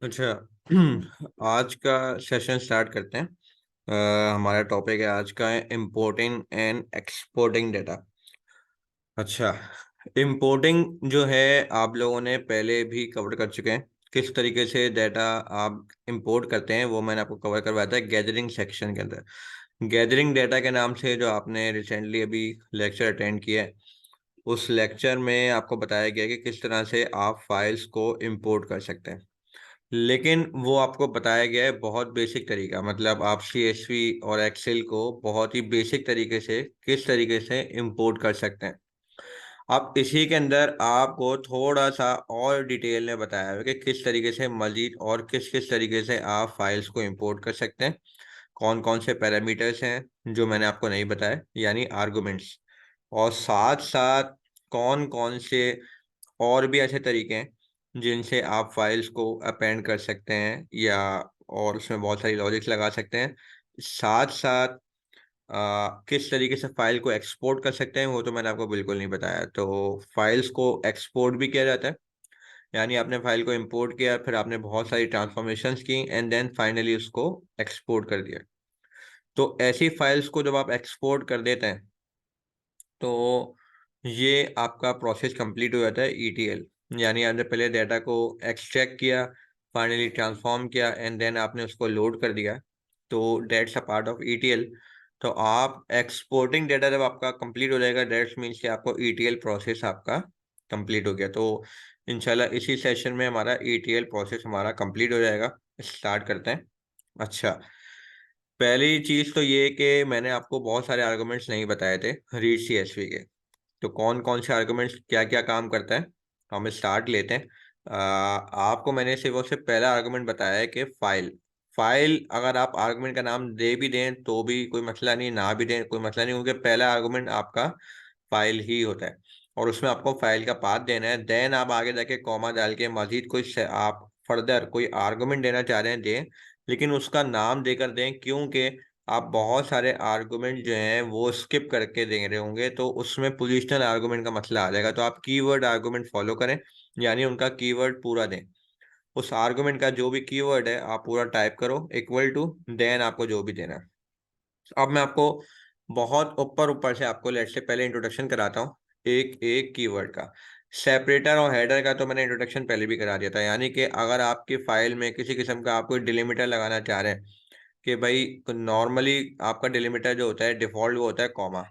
अच्छा। आज का सेशन स्टार्ट करते हैं। हमारा टॉपिक है आज का है इम्पोर्टिंग एंड एक्सपोर्टिंग डेटा। अच्छा, इम्पोर्टिंग जो है आप लोगों ने पहले भी कवर कर चुके हैं। किस तरीके से डेटा आप इंपोर्ट करते हैं वो मैंने आपको कवर करवाया था गैदरिंग सेक्शन के अंदर। गैदरिंग डेटा के नाम से जो आपने रिसेंटली अभी लेक्चर अटेंड किया है, उस लेक्चर में आपको बताया गया कि किस तरह से आप फाइल्स को इंपोर्ट कर सकते हैं। लेकिन वो आपको बताया गया है बहुत बेसिक तरीका, मतलब आप CSV और एक्सेल को बहुत ही बेसिक तरीके से किस तरीके से इंपोर्ट कर सकते हैं। अब इसी के अंदर आपको थोड़ा सा और डिटेल में बताया है कि किस तरीके से मजीद और किस किस तरीके से आप फाइल्स को इंपोर्ट कर सकते हैं। कौन कौन से पैरामीटर्स हैं जो मैंने आपको नहीं बताया, यानी आर्गुमेंट्स। और साथ साथ कौन कौन से और भी ऐसे तरीके हैं जिनसे आप फाइल्स को अपेंड कर सकते हैं, या और उसमें बहुत सारी लॉजिक्स लगा सकते हैं। साथ साथ किस तरीके से फाइल को एक्सपोर्ट कर सकते हैं वो तो मैंने आपको बिल्कुल नहीं बताया। तो फाइल्स को एक्सपोर्ट भी किया जाता है, यानी आपने फाइल को इंपोर्ट किया, फिर आपने बहुत सारी ट्रांसफॉर्मेशंस की एंड देन फाइनली उसको एक्सपोर्ट कर दिया। तो ऐसी फाइल्स को जब आप एक्सपोर्ट कर देते हैं तो ये आपका प्रोसेस कंप्लीट हो जाता है ETL। यानी आपने पहले डाटा को एक्सट्रैक्ट किया, फाइनली ट्रांसफॉर्म किया एंड देन आपने उसको लोड कर दिया। तो dates a part of ETL। तो आप एक्सपोर्टिंग डेटा जब आपका कंप्लीट हो जाएगा, डेट्स मीन्स कि आपको ETL प्रोसेस आपका कंप्लीट हो गया। तो इंशाल्लाह इसी सेशन में हमारा ETL प्रोसेस हमारा कंप्लीट हो जाएगा। स्टार्ट करते हैं। अच्छा, पहली चीज तो ये कि मैंने आपको बहुत सारे आर्गुमेंट्स नहीं बताए थे रीड CSV के। तो कौन कौन से आर्गुमेंट्स क्या क्या काम करता है, हम स्टार्ट लेते हैं। आपको मैंने सिर्फ और सिर्फ पहला आर्गुमेंट बताया है कि फाइल। फाइल अगर आप आर्गुमेंट का नाम दे भी दें तो भी कोई मसला नहीं, ना भी दें कोई मसला नहीं, क्योंकि पहला आर्गुमेंट आपका फाइल ही होता है और उसमें आपको फाइल का पाथ देना है। देन आप आगे जाके कॉमा डाल के मजीद कोई आप फर्दर कोई आर्गुमेंट देना चाह रहे हैं दें, लेकिन उसका नाम देकर दें, क्योंकि आप बहुत सारे आर्गुमेंट जो हैं वो स्किप करके दे रहे होंगे तो उसमें पोजिशनल आर्गुमेंट का मसला आ जाएगा। तो आप कीवर्ड आर्गुमेंट फॉलो करें, यानी उनका कीवर्ड पूरा दें। उस आर्गुमेंट का जो भी कीवर्ड है आप पूरा टाइप करो इक्वल टू देन आपको जो भी देना है। अब मैं आपको बहुत ऊपर ऊपर से आपको लेट से पहले इंट्रोडक्शन कराता हूँ एक एक कीवर्ड का। सेपरेटर और हेडर का तो मैंने इंट्रोडक्शन पहले भी करा दिया था, यानी कि अगर आपकी फाइल में किसी किस्म का आप कोई डिलिमीटर लगाना चाह रहे हैं कि भाई नॉर्मली आपका डिलीमीटर जो होता है डिफॉल्ट वो होता है कॉमा,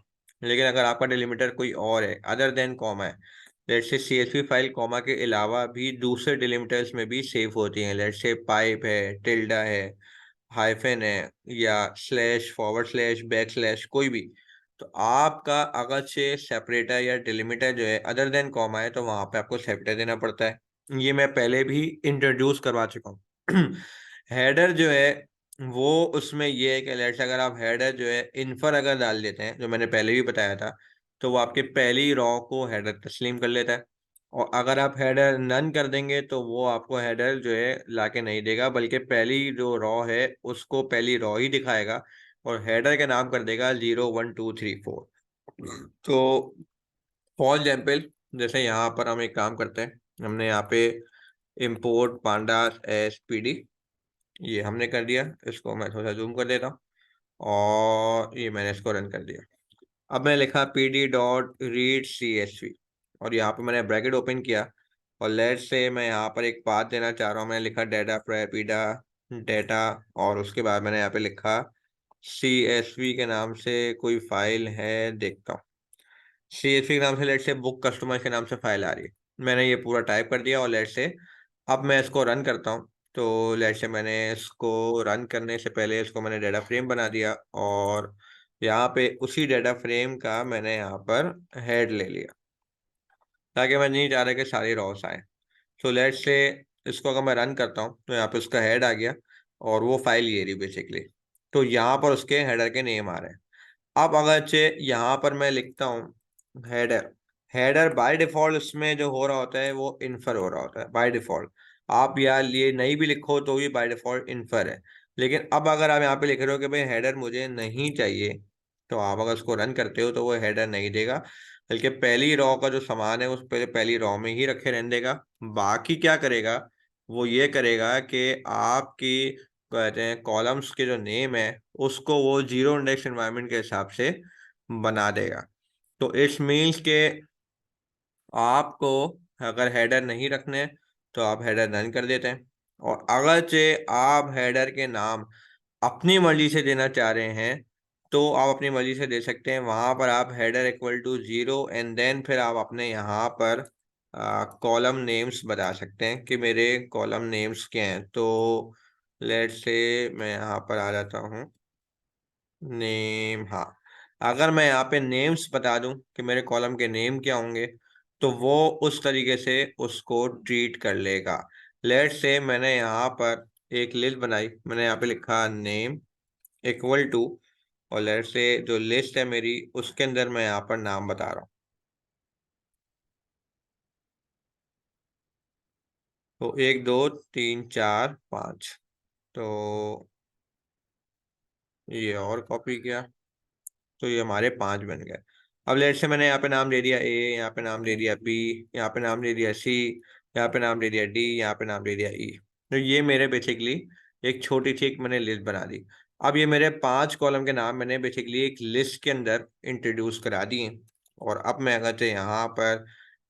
लेकिन अगर आपका डिलीमीटर कोई और है अदर देन कॉमा है, let's say CSV file comma के अलावा भी दूसरे डिलीमीटर्स में भी सेव होती हैं, लेट्स से पाइप है, टिल्डा है, हाइफन है, या slash forward slash back slash कोई भी। तो आपका अगर से सेपरेटर या डिलीमीटर जो है अदर देन कॉमा है तो वहां पे आपको सेपरेटर देना पड़ता है। ये मैं पहले भी इंट्रोड्यूस करवा चुका हूँ। हेडर जो है वो उसमें ये है कि लेट्स अगर आप हेडर जो है इन्फर अगर डाल देते हैं, जो मैंने पहले भी बताया था, तो वो आपके पहली रॉ को हेडर तस्लीम कर लेता है। और अगर आप हेडर नन कर देंगे तो वो आपको हेडर जो है लाके नहीं देगा, बल्कि पहली जो रॉ है उसको पहली रॉ ही दिखाएगा और हेडर का नाम कर देगा 0 1 2 3 4। तो फॉर एग्जाम्पल जैसे यहाँ पर हम एक काम करते हैं, हमने यहाँ पे import pandas as PD, ये हमने कर दिया। इसको मैं थोड़ा सा जूम कर देता हूँ और ये मैंने इसको रन कर दिया। अब मैंने लिखा PD.read CSV और यहाँ पे मैंने ब्रैकेट ओपन किया और लेट से मैं यहाँ पर एक पाथ देना चाह रहा हूँ। मैंने लिखा डेटा प्रेपिडा डेटा और उसके बाद मैंने यहाँ पे लिखा CSV के नाम से कोई फाइल है, देखता हूँ। CSV के नाम से लेट से बुक कस्टमर के नाम से फाइल आ रही है। मैंने ये पूरा टाइप कर दिया और लेट से अब मैं इसको रन करता हूँ। तो लेट से मैंने इसको रन करने से पहले इसको मैंने डाटा फ्रेम बना दिया और यहाँ पे उसी डाटा फ्रेम का मैंने यहाँ पर हेड ले लिया, ताकि मैं नहीं चाह रहा कि सारी रॉस आए। तो लेट से इसको अगर मैं रन करता हूँ तो यहाँ पे उसका हेड आ गया और वो फाइल ये रही बेसिकली। तो यहाँ पर उसके हेडर के नेम आ रहे हैं। अब अगर चे यहाँ पर मैं लिखता हूँ हेडर, हेडर बाय डिफॉल्ट उसमें जो हो रहा होता है वो इन्फर हो रहा होता है बाय डिफॉल्ट। आप यार ये नहीं भी लिखो तो भी बाय डिफॉल्ट इन्फर है। लेकिन अब अगर आप यहाँ पे लिख रहे हो कि भाई हेडर मुझे नहीं चाहिए, तो आप अगर उसको रन करते हो तो वो हेडर नहीं देगा, बल्कि पहली रॉ का जो सामान है उस पहले पहली रॉ में ही रखे रहने देगा। बाकी क्या करेगा वो ये करेगा कि आपकी कहते हैं कॉलम्स के जो नेम है उसको वो जीरो इंडेक्स एनवायरनमेंट के हिसाब से बना देगा। तो इट्स मीन्स के आपको अगर हेडर नहीं रखने तो आप हेडर नन कर देते हैं, और अगरचे आप हेडर के नाम अपनी मर्जी से देना चाह रहे हैं तो आप अपनी मर्जी से दे सकते हैं। वहां पर आप header equal to zero and then फिर आप अपने यहाँ पर कॉलम नेम्स बता सकते हैं कि मेरे कॉलम नेम्स क्या हैं। तो लेट्स से मैं यहाँ पर आ जाता हूँ, नेम, हाँ। अगर मैं यहाँ पे नेम्स बता दूं कि मेरे कॉलम के नेम क्या होंगे तो वो उस तरीके से उसको ट्रीट कर लेगा। लेट्स से मैंने यहाँ पर एक लिस्ट बनाई, मैंने यहाँ पे लिखा नेम इक्वल टू, और लेट्स से जो लिस्ट है मेरी उसके अंदर मैं यहाँ पर नाम बता रहा हूँ। तो एक दो तीन चार पाँच, तो ये और कॉपी किया तो ये हमारे पांच बन गए। अब लेट से मैंने यहाँ पे नाम दे दिया ए, यहाँ पे नाम दे दिया बी, यहाँ पे नाम दे दिया सी, यहाँ पे नाम दे दिया डी, यहाँ पे नाम दे दिया ई। तो ये मेरे बेसिकली एक छोटी सी एक मैंने लिस्ट बना दी। अब ये मेरे पांच कॉलम के नाम मैंने बेसिकली एक लिस्ट के अंदर इंट्रोड्यूस करा दिए। और अब मैं अगर से यहाँ पर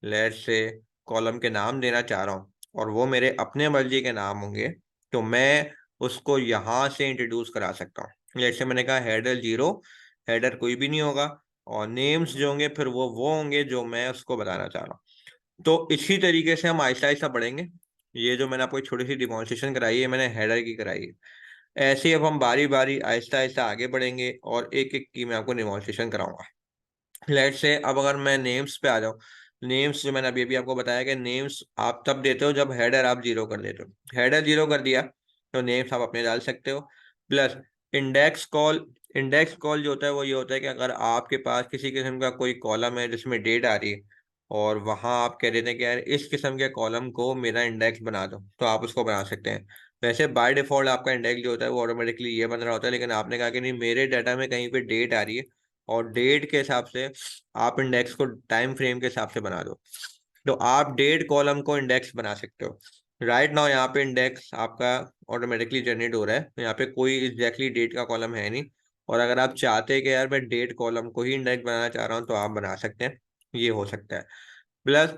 लेट से कॉलम के नाम देना चाह रहा हूँ और वो मेरे अपने मर्जी के नाम होंगे तो मैं उसको यहाँ से इंट्रोड्यूस करा सकता हूँ। जैसे मैंने कहा हेडर जीरो, हेडर कोई भी नहीं होगा, और नेम्स जो होंगे फिर वो होंगे जो मैं उसको बताना चाह रहा हूँ। तो इसी तरीके से हम आहिस्ता आहिस्ता बढ़ेंगे। ये जो मैंने आपको एक छोटी सी डिमॉन्स्ट्रेशन कराई है मैंने हेडर की कराई है, ऐसे ही अब हम बारी बारी आहिस्ता आहिस्ता आगे बढ़ेंगे और एक एक की मैं आपको डिमॉन्स्ट्रेशन कराऊंगा। लेट से अब अगर मैं नेम्स पे आ जाऊँ, नेम्स जो मैंने अभी अभी आपको बताया कि नेम्स आप तब देते हो जब हेडर आप जीरो कर देते हो। हेडर जीरो कर दिया तो नेम्स आप अपने डाल सकते हो। Plus index call, index call जो होता है वो ये होता है कि अगर आपके पास किसी किस्म का कोई कॉलम है जिसमें डेट आ रही है और वहां आप कह देते हैं कि यार इस किस्म के कॉलम को मेरा इंडेक्स बना दो, तो आप उसको बना सकते हैं। वैसे बाय डिफॉल्ट आपका इंडेक्स जो होता है वो ऑटोमेटिकली ये बन रहा होता है, लेकिन आपने कहा कि नहीं मेरे डाटा में कहीं पे डेट आ रही है और डेट के हिसाब से आप इंडेक्स को टाइम फ्रेम के हिसाब से बना दो, तो आप डेट कॉलम को इंडेक्स बना सकते हो। राइट नाउ यहाँ पे इंडेक्स आपका ऑटोमेटिकली जनरेट हो रहा है, तो यहाँ पे कोई एग्जैक्टली डेट का कॉलम है नहीं। और अगर आप चाहते हैं कि यार मैं डेट कॉलम को ही इंडेक्स बनाना चाह रहा हूँ तो आप बना सकते हैं, ये हो सकता है। प्लस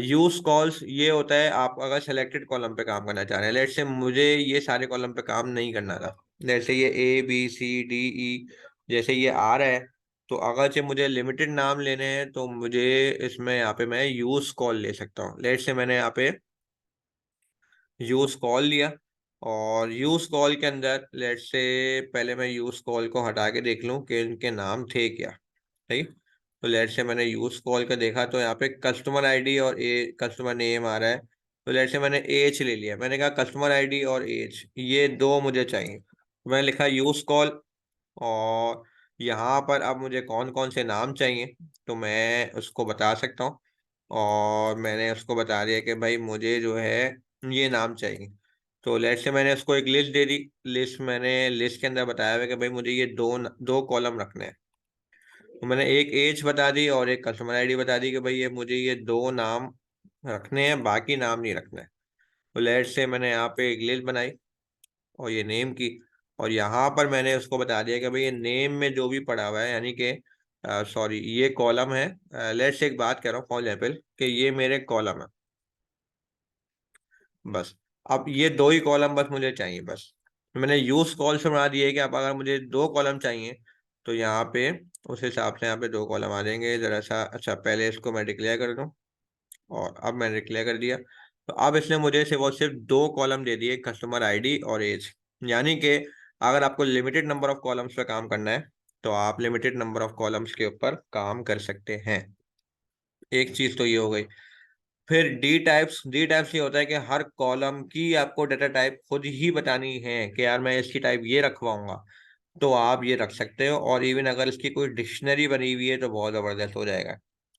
यूज कॉल्स ये होता है आप अगर सेलेक्टेड कॉलम पे काम करना चाह रहे हैं। लेट से मुझे ये सारे कॉलम पे काम नहीं करना था, जैसे ये A B C D E जैसे ये आ रहा है, तो अगर से मुझे लिमिटेड नाम लेने हैं तो मुझे इसमें यहाँ पे मैं यूज कॉल ले सकता हूँ। लेट से मैंने यहाँ पे यूज कॉल लिया, और यूज कॉल के अंदर लेट से पहले मैं यूज कॉल को हटा के देख लूँ कि इनके नाम थे क्या। सही, तो लेट से मैंने यूज कॉल का देखा तो यहाँ पे कस्टमर आईडी और ए कस्टमर नेम आ रहा है। तो लेट से मैंने एज ले लिया, मैंने कहा कस्टमर आईडी और एज ये दो मुझे चाहिए, तो मैंने लिखा यूज कॉल। और यहाँ पर अब मुझे कौन कौन से नाम चाहिए तो मैं उसको बता सकता हूँ, और मैंने उसको बता दिया कि भाई मुझे जो है ये नाम चाहिए। तो लेट से मैंने उसको एक लिस्ट दे दी, लिस्ट मैंने लिस्ट के अंदर बताया हुआ कि भाई मुझे ये दो दो कॉलम रखने हैं। तो मैंने एक एज बता दी और एक कस्टमर आईडी बता दी कि भाई ये मुझे ये दो नाम रखने हैं, बाकी नाम नहीं रखना है। तो लेट से मैंने यहाँ पे एक लिस्ट बनाई और ये नेम की, और यहाँ पर मैंने उसको बता दिया कि भाई ये नेम में जो भी पड़ा हुआ है यानी कि सॉरी ये कॉलम है। लेट्स एक बात कर रहा हूँ फॉर एग्जाम्पल कि ये मेरे कॉलम है बस। अब ये दो ही कॉलम बस मुझे चाहिए बस। मैंने यूज कॉल से बना दिया है कि अब अगर मुझे दो कॉलम चाहिए तो यहाँ पे उस हिसाब से यहाँ पे दो कॉलम आ जाएंगे जरा सा। अच्छा पहले इसको मैं डिक्लेयर कर दूँ, और अब मैंने डिक्लेयर कर दिया। तो अब इसने मुझे सिर्फ और सिर्फ दो कॉलम दे दिए, कस्टमर आईडी और एज। यानी कि अगर आपको लिमिटेड नंबर ऑफ कॉलम्स पे काम करना है तो आप लिमिटेड नंबर ऑफ कॉलम्स के ऊपर काम कर सकते हैं। एक चीज तो ये हो गई। फिर डी टाइप्स ये होता है कि हर कॉलम की आपको डाटा टाइप खुद ही बतानी है कि यार मैं इसकी टाइप ये रखवाऊंगा, तो आप ये रख सकते हो। और इवन अगर इसकी कोई डिक्शनरी बनी हुई है तो बहुत ज़बरदस्त हो जाएगा।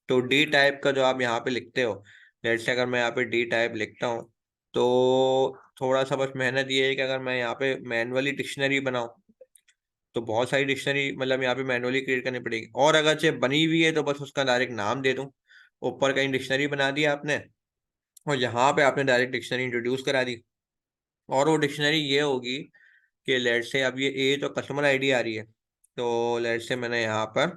तो डी टाइप का जो आप यहाँ पे लिखते हो, लेट्स से अगर मैं यहाँ पे डी टाइप लिखता हूँ तो थोड़ा सा बस मेहनत ये है कि अगर मैं यहाँ पे मैनुअली डिक्शनरी बनाऊँ तो बहुत सारी डिक्शनरी मतलब यहाँ पे मैनुअली क्रिएट करनी पड़ेगी, और अगर से बनी हुई है तो बस उसका डायरेक्ट नाम दे दूँ। ऊपर कहीं डिक्शनरी बना दिया आपने और यहाँ पे आपने डायरेक्ट डिक्शनरी इंट्रोड्यूस करा दी। और वो डिक्शनरी ये होगी कि लेट से अब ये एज और कस्टमर आईडी आ रही है, तो लेट से मैंने यहाँ पर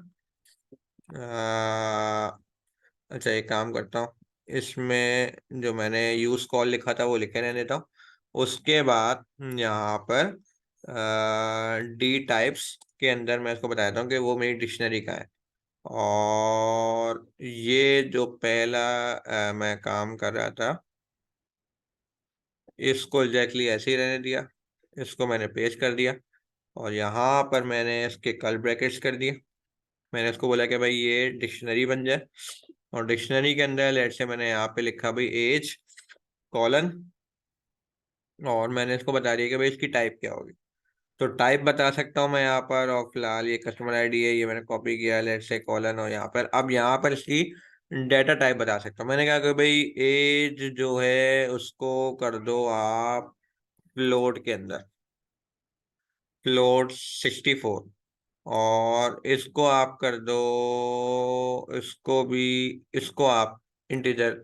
अच्छा एक काम करता हूँ, इसमें जो मैंने यूज कॉल लिखा था वो लिखे रहने देता हूँ। उसके बाद यहाँ पर डी टाइप्स के अंदर मैं इसको बताता हूँ कि वो मेरी डिक्शनरी का है। और ये जो पहला मैं काम कर रहा था, इसको एग्जैक्टली ऐसे ही रहने दिया, इसको मैंने पेस्ट कर दिया और यहाँ पर मैंने इसके कल ब्रैकेट्स कर दिए। मैंने इसको बोला कि भाई ये डिक्शनरी बन जाए, और डिक्शनरी के अंदर लेट से मैंने यहाँ पे लिखा भाई एज कॉलन, और मैंने इसको बता दिया कि भाई इसकी टाइप क्या होगी। तो टाइप बता सकता हूँ मैं यहाँ पर, और फिलहाल ये कस्टमर आईडी है, ये मैंने कॉपी किया लेट से कॉलन, और यहाँ पर अब यहाँ पर इसकी डेटा टाइप बता सकता हूँ। मैंने कहा कि भाई एज जो है उसको कर दो आप फ्लोट के अंदर, फ्लोट 64, और इसको आप कर दो, इसको भी, इसको आप इंटीजर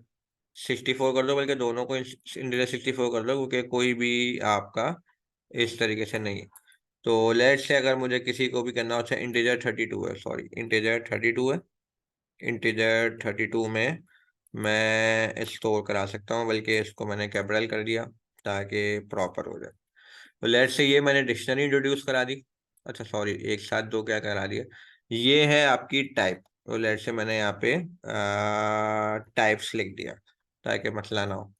64 कर दो, बल्कि दोनों को इंटीजर 64 कर दो, क्योंकि कोई भी आपका इस तरीके से नहीं है। तो लेट से अगर मुझे किसी को भी करना हो, अच्छा इंटीजर 32 है, सॉरी इंटीजर 32 है, इंटीजर 32 में मैं स्टोर करा सकता हूँ, बल्कि इसको मैंने कैपिटल कर दिया ताकि प्रॉपर हो जाए। तो लेट से ये मैंने डिक्शनरी इंट्रोड्यूस करा दी, अच्छा सॉरी एक साथ दो क्या करा दिया, ये है आपकी टाइप। तो लेट से मैंने यहाँ पे टाइप्स लिख दिया ताकि मसला ना हो।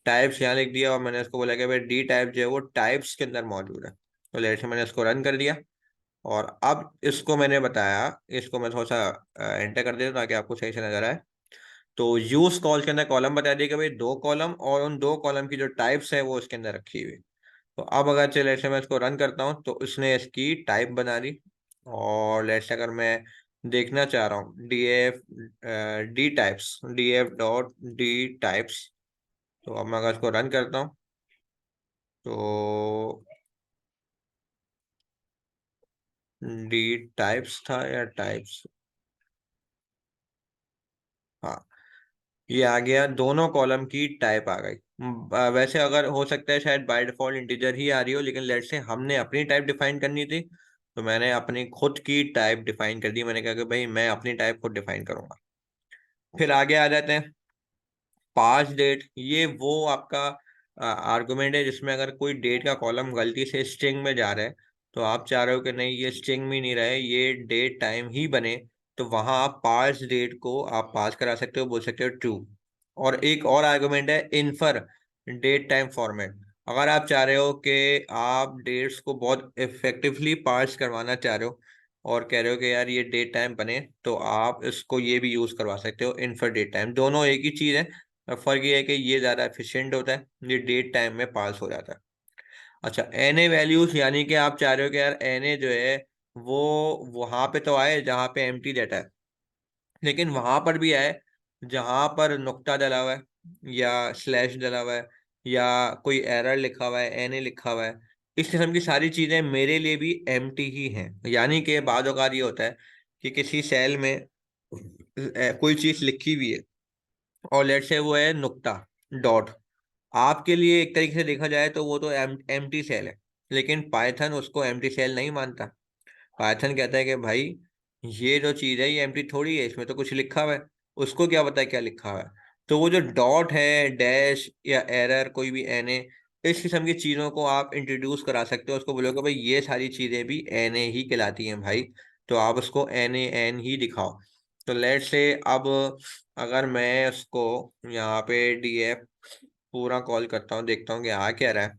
टाइप्स यहाँ लिख दिया और मैंने इसको बोला कि भाई डी टाइप जो है वो टाइप्स के अंदर मौजूद है। तो लेट से मैंने इसको रन कर दिया, और अब इसको मैंने बताया, इसको मैं थोड़ा सा एंटर कर देता हूँ ताकि आपको सही से नजर आए। तो यूज कॉल के अंदर कॉलम बता दिया कि भाई दो कॉलम, और उन दो कॉलम की जो टाइप्स है वो इसके अंदर रखी हुई। तो अब अगर चले ऐसे मैं इसको रन करता हूँ तो इसने इसकी टाइप बना दी। और लेट्स से अगर मैं देखना चाह रहा हूँ D F D types, D F dot D types, तो अब मैं अगर इसको रन करता हूँ तो डी टाइप्स था या टाइप्स, हाँ ये आ गया, दोनों कॉलम की टाइप आ गई। वैसे अगर हो सकता है शायद बाय डिफॉल्ट इंटीजर ही आ रही हो, लेकिन लेट से हमने अपनी टाइप डिफाइन करनी थी, तो मैंने अपनी खुद की टाइप डिफाइन कर दी। मैंने कहा कि भाई मैं अपनी टाइप खुद डिफाइन करूंगा। फिर आगे आ जाते हैं पास डेट। ये वो आपका आर्गुमेंट है जिसमें अगर कोई डेट का कॉलम गलती से स्ट्रिंग में जा रहा है, तो आप चाह रहे हो कि नहीं ये स्ट्रिंग में नहीं रहे, ये डेट टाइम ही बने, तो वहां आप पास डेट को आप पास करा सकते हो, बोल सकते हो ट्रू। और एक और आर्गुमेंट है इन्फर डेट टाइम फॉर्मेट। अगर आप चाह रहे हो कि आप डेट्स को बहुत इफेक्टिवली पास करवाना चाह रहे हो और कह रहे हो कि यार ये डेट टाइम बने, तो आप इसको ये भी यूज करवा सकते हो इन्फर डेट टाइम। दोनों एक ही चीज है, फर्क ये है कि ये ज्यादा एफिशिएंट होता है, ये डेट टाइम में पास हो जाता है। अच्छा एन ए वैल्यूज, यानी कि आप चाह रहे हो कि यार एन ए जो है वो वहां पे तो आए जहां पे एम्प्टी डाटा है, लेकिन वहां पर भी आए जहां पर नुक्ता डला हुआ है या स्लैश डला हुआ है या कोई एरर लिखा हुआ है, एन ए लिखा हुआ है। इस किस्म की सारी चीजें मेरे लिए भी एम्प्टी ही हैं। यानी कि बाद औक़ात ये होता है कि किसी सेल में कोई चीज लिखी हुई है और लेट से वो है नुक्ता, डॉट, आपके लिए एक तरीके से देखा जाए तो वो तो एम्प्टी सेल है, लेकिन पाइथन उसको एम्प्टी सेल नहीं मानता। पाइथन कहता है कि भाई ये जो चीज है ये एम्प्टी थोड़ी है, इसमें तो कुछ लिखा हुआ है, उसको क्या पता है क्या लिखा हुआ है। तो वो जो डॉट है, डैश या एरर, कोई भी एन ए, इस किस्म की चीजों को आप इंट्रोड्यूस करा सकते हो। उसको बोलोगे भाई ये सारी चीजें भी एन ए ही कहलाती हैं भाई, तो आप उसको एन ए एन ही दिखाओ। तो लेट से अब अगर मैं उसको यहाँ पे डी एफ पूरा कॉल करता हूँ, देखता हूँ कि आ क्या रहा है।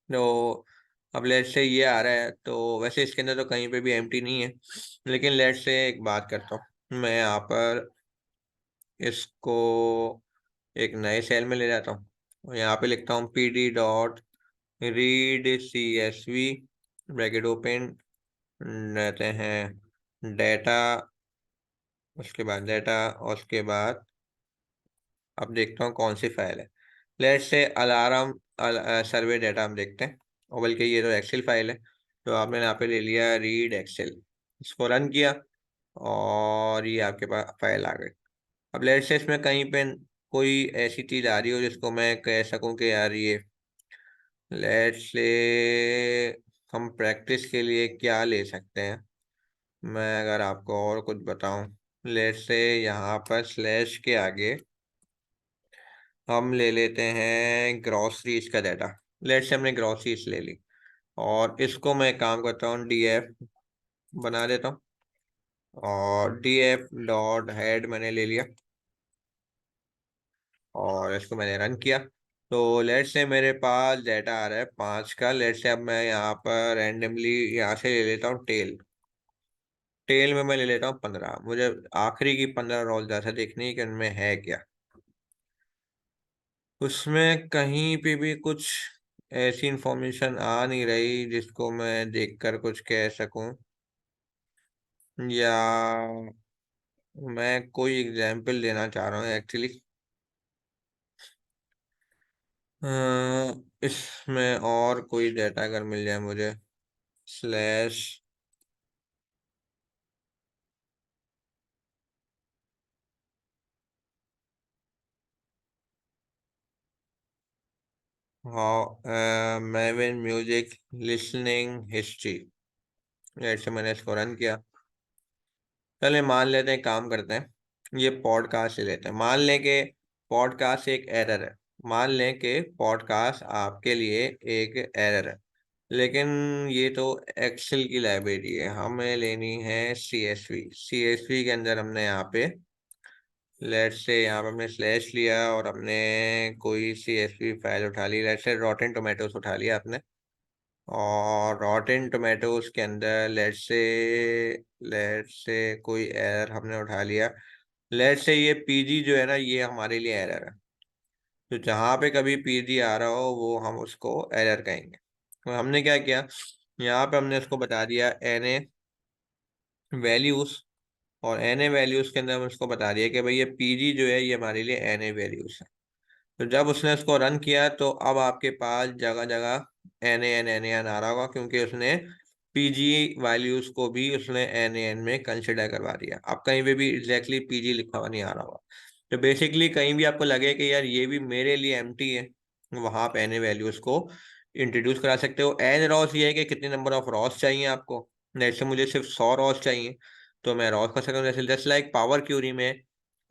तो अब लेट से ये आ रहा है, तो वैसे इसके अंदर तो कहीं पे भी एम्प्टी नहीं है, लेकिन लेट से एक बात करता हूँ, मैं यहाँ पर इसको एक नए सेल में ले जाता हूँ और यहाँ पे लिखता हूँ P D dot read C S V, bracket open, रहते हैं डेटा, उसके बाद डेटा, और उसके बाद अब देखता हूँ कौन सी फाइल है। लेट से अलार्म सर्वे डाटा हम देखते हैं, और बल्कि ये तो एक्सेल फाइल है, तो आपने यहाँ पे ले लिया रीड एक्सेल, इसको रन किया और ये आपके पास फाइल आ गई। अब लेट से इसमें कहीं पे कोई ऐसी चीज आ रही हो जिसको मैं कह सकूं कि यार ये, लेट्स से हम प्रैक्टिस के लिए क्या ले सकते हैं। मैं अगर आपको और कुछ बताऊं, लेट्स से यहाँ पर स्लैश के आगे हम ले लेते हैं ग्रॉसरीज का डाटा। लेट्स से हमने ग्रॉसरीज ले ली, और इसको मैं काम करता हूँ डीएफ बना देता हूँ, और डीएफ डॉट हेड मैंने ले लिया, और इसको मैंने रन किया। तो लेट्स से मेरे पास डाटा आ रहा है 5 का। लेट्स से अब मैं यहाँ पर रैंडमली यहाँ से ले लेता हूँ टेल। टेल में मैं ले लेता हूँ 15। मुझे आखिरी की 15 रोल जैसा देखनी है कि उनमें है क्या। उसमें कहीं पे भी कुछ ऐसी इंफॉर्मेशन आ नहीं रही जिसको मैं देखकर कुछ कह सकूं, या मैं कोई एग्जांपल देना चाह रहा हूँ एक्चुअली। इसमें और कोई डाटा अगर मिल जाए मुझे, slash how Maven music listening history. जैसे मैंने इसको रन किया। चलिए मान लेते हैं, काम करते हैं, ये पॉडकास्ट ले लेते हैं। मान लें कि पॉडकास्ट एक एरर है। मान लें कि पॉडकास्ट आपके लिए एक एरर है, लेकिन ये तो एक्सेल की लाइब्रेरी है, हमें लेनी है सीएसवी। सीएसवी के अंदर हमने यहाँ पे, लेट्स से यहाँ पे हमने स्लैश लिया और हमने कोई सीएसवी फाइल उठा ली। लेट्स से रॉटेन टोमेटोस उठा लिया आपने, और रॉटेन टोमेटोज के अंदर लेट्स से कोई एरर हमने उठा लिया। लेट्स से ये पीजी जो है ना, ये हमारे लिए एरर है। तो जहाँ पे कभी पीजी आ रहा हो वो हम उसको एरर कहेंगे। तो हमने क्या किया, यहाँ पे हमने उसको बता दिया एन ए वैल्यूज, और एन ए वैल्यूज के अंदर हम उसको बता दिया कि भाई ये पीजी जो है ये हमारे लिए एन ए वैल्यूज है। तो जब उसने उसको रन किया तो अब आपके पास जगह जगह एन आ रहा होगा, क्योंकि उसने पीजी वैल्यूज को भी उसने एन में कंसिडर करवा दिया। अब कहीं पे भी एग्जैक्टली पीजी लिखा हुआ नहीं आ रहा होगा। तो बेसिकली कहीं भी आपको लगे कि यार ये भी मेरे लिए एम्प्टी है, वहां आप एन वैल्यूज को इंट्रोड्यूस करा सकते हो। एन रॉस ये है कि कितने नंबर ऑफ रॉस चाहिए आपको। जैसे मुझे सिर्फ 100 रॉस चाहिए, तो मैं रॉस कर सकता हूँ। जैसे जस्ट लाइक पावर क्यूरी में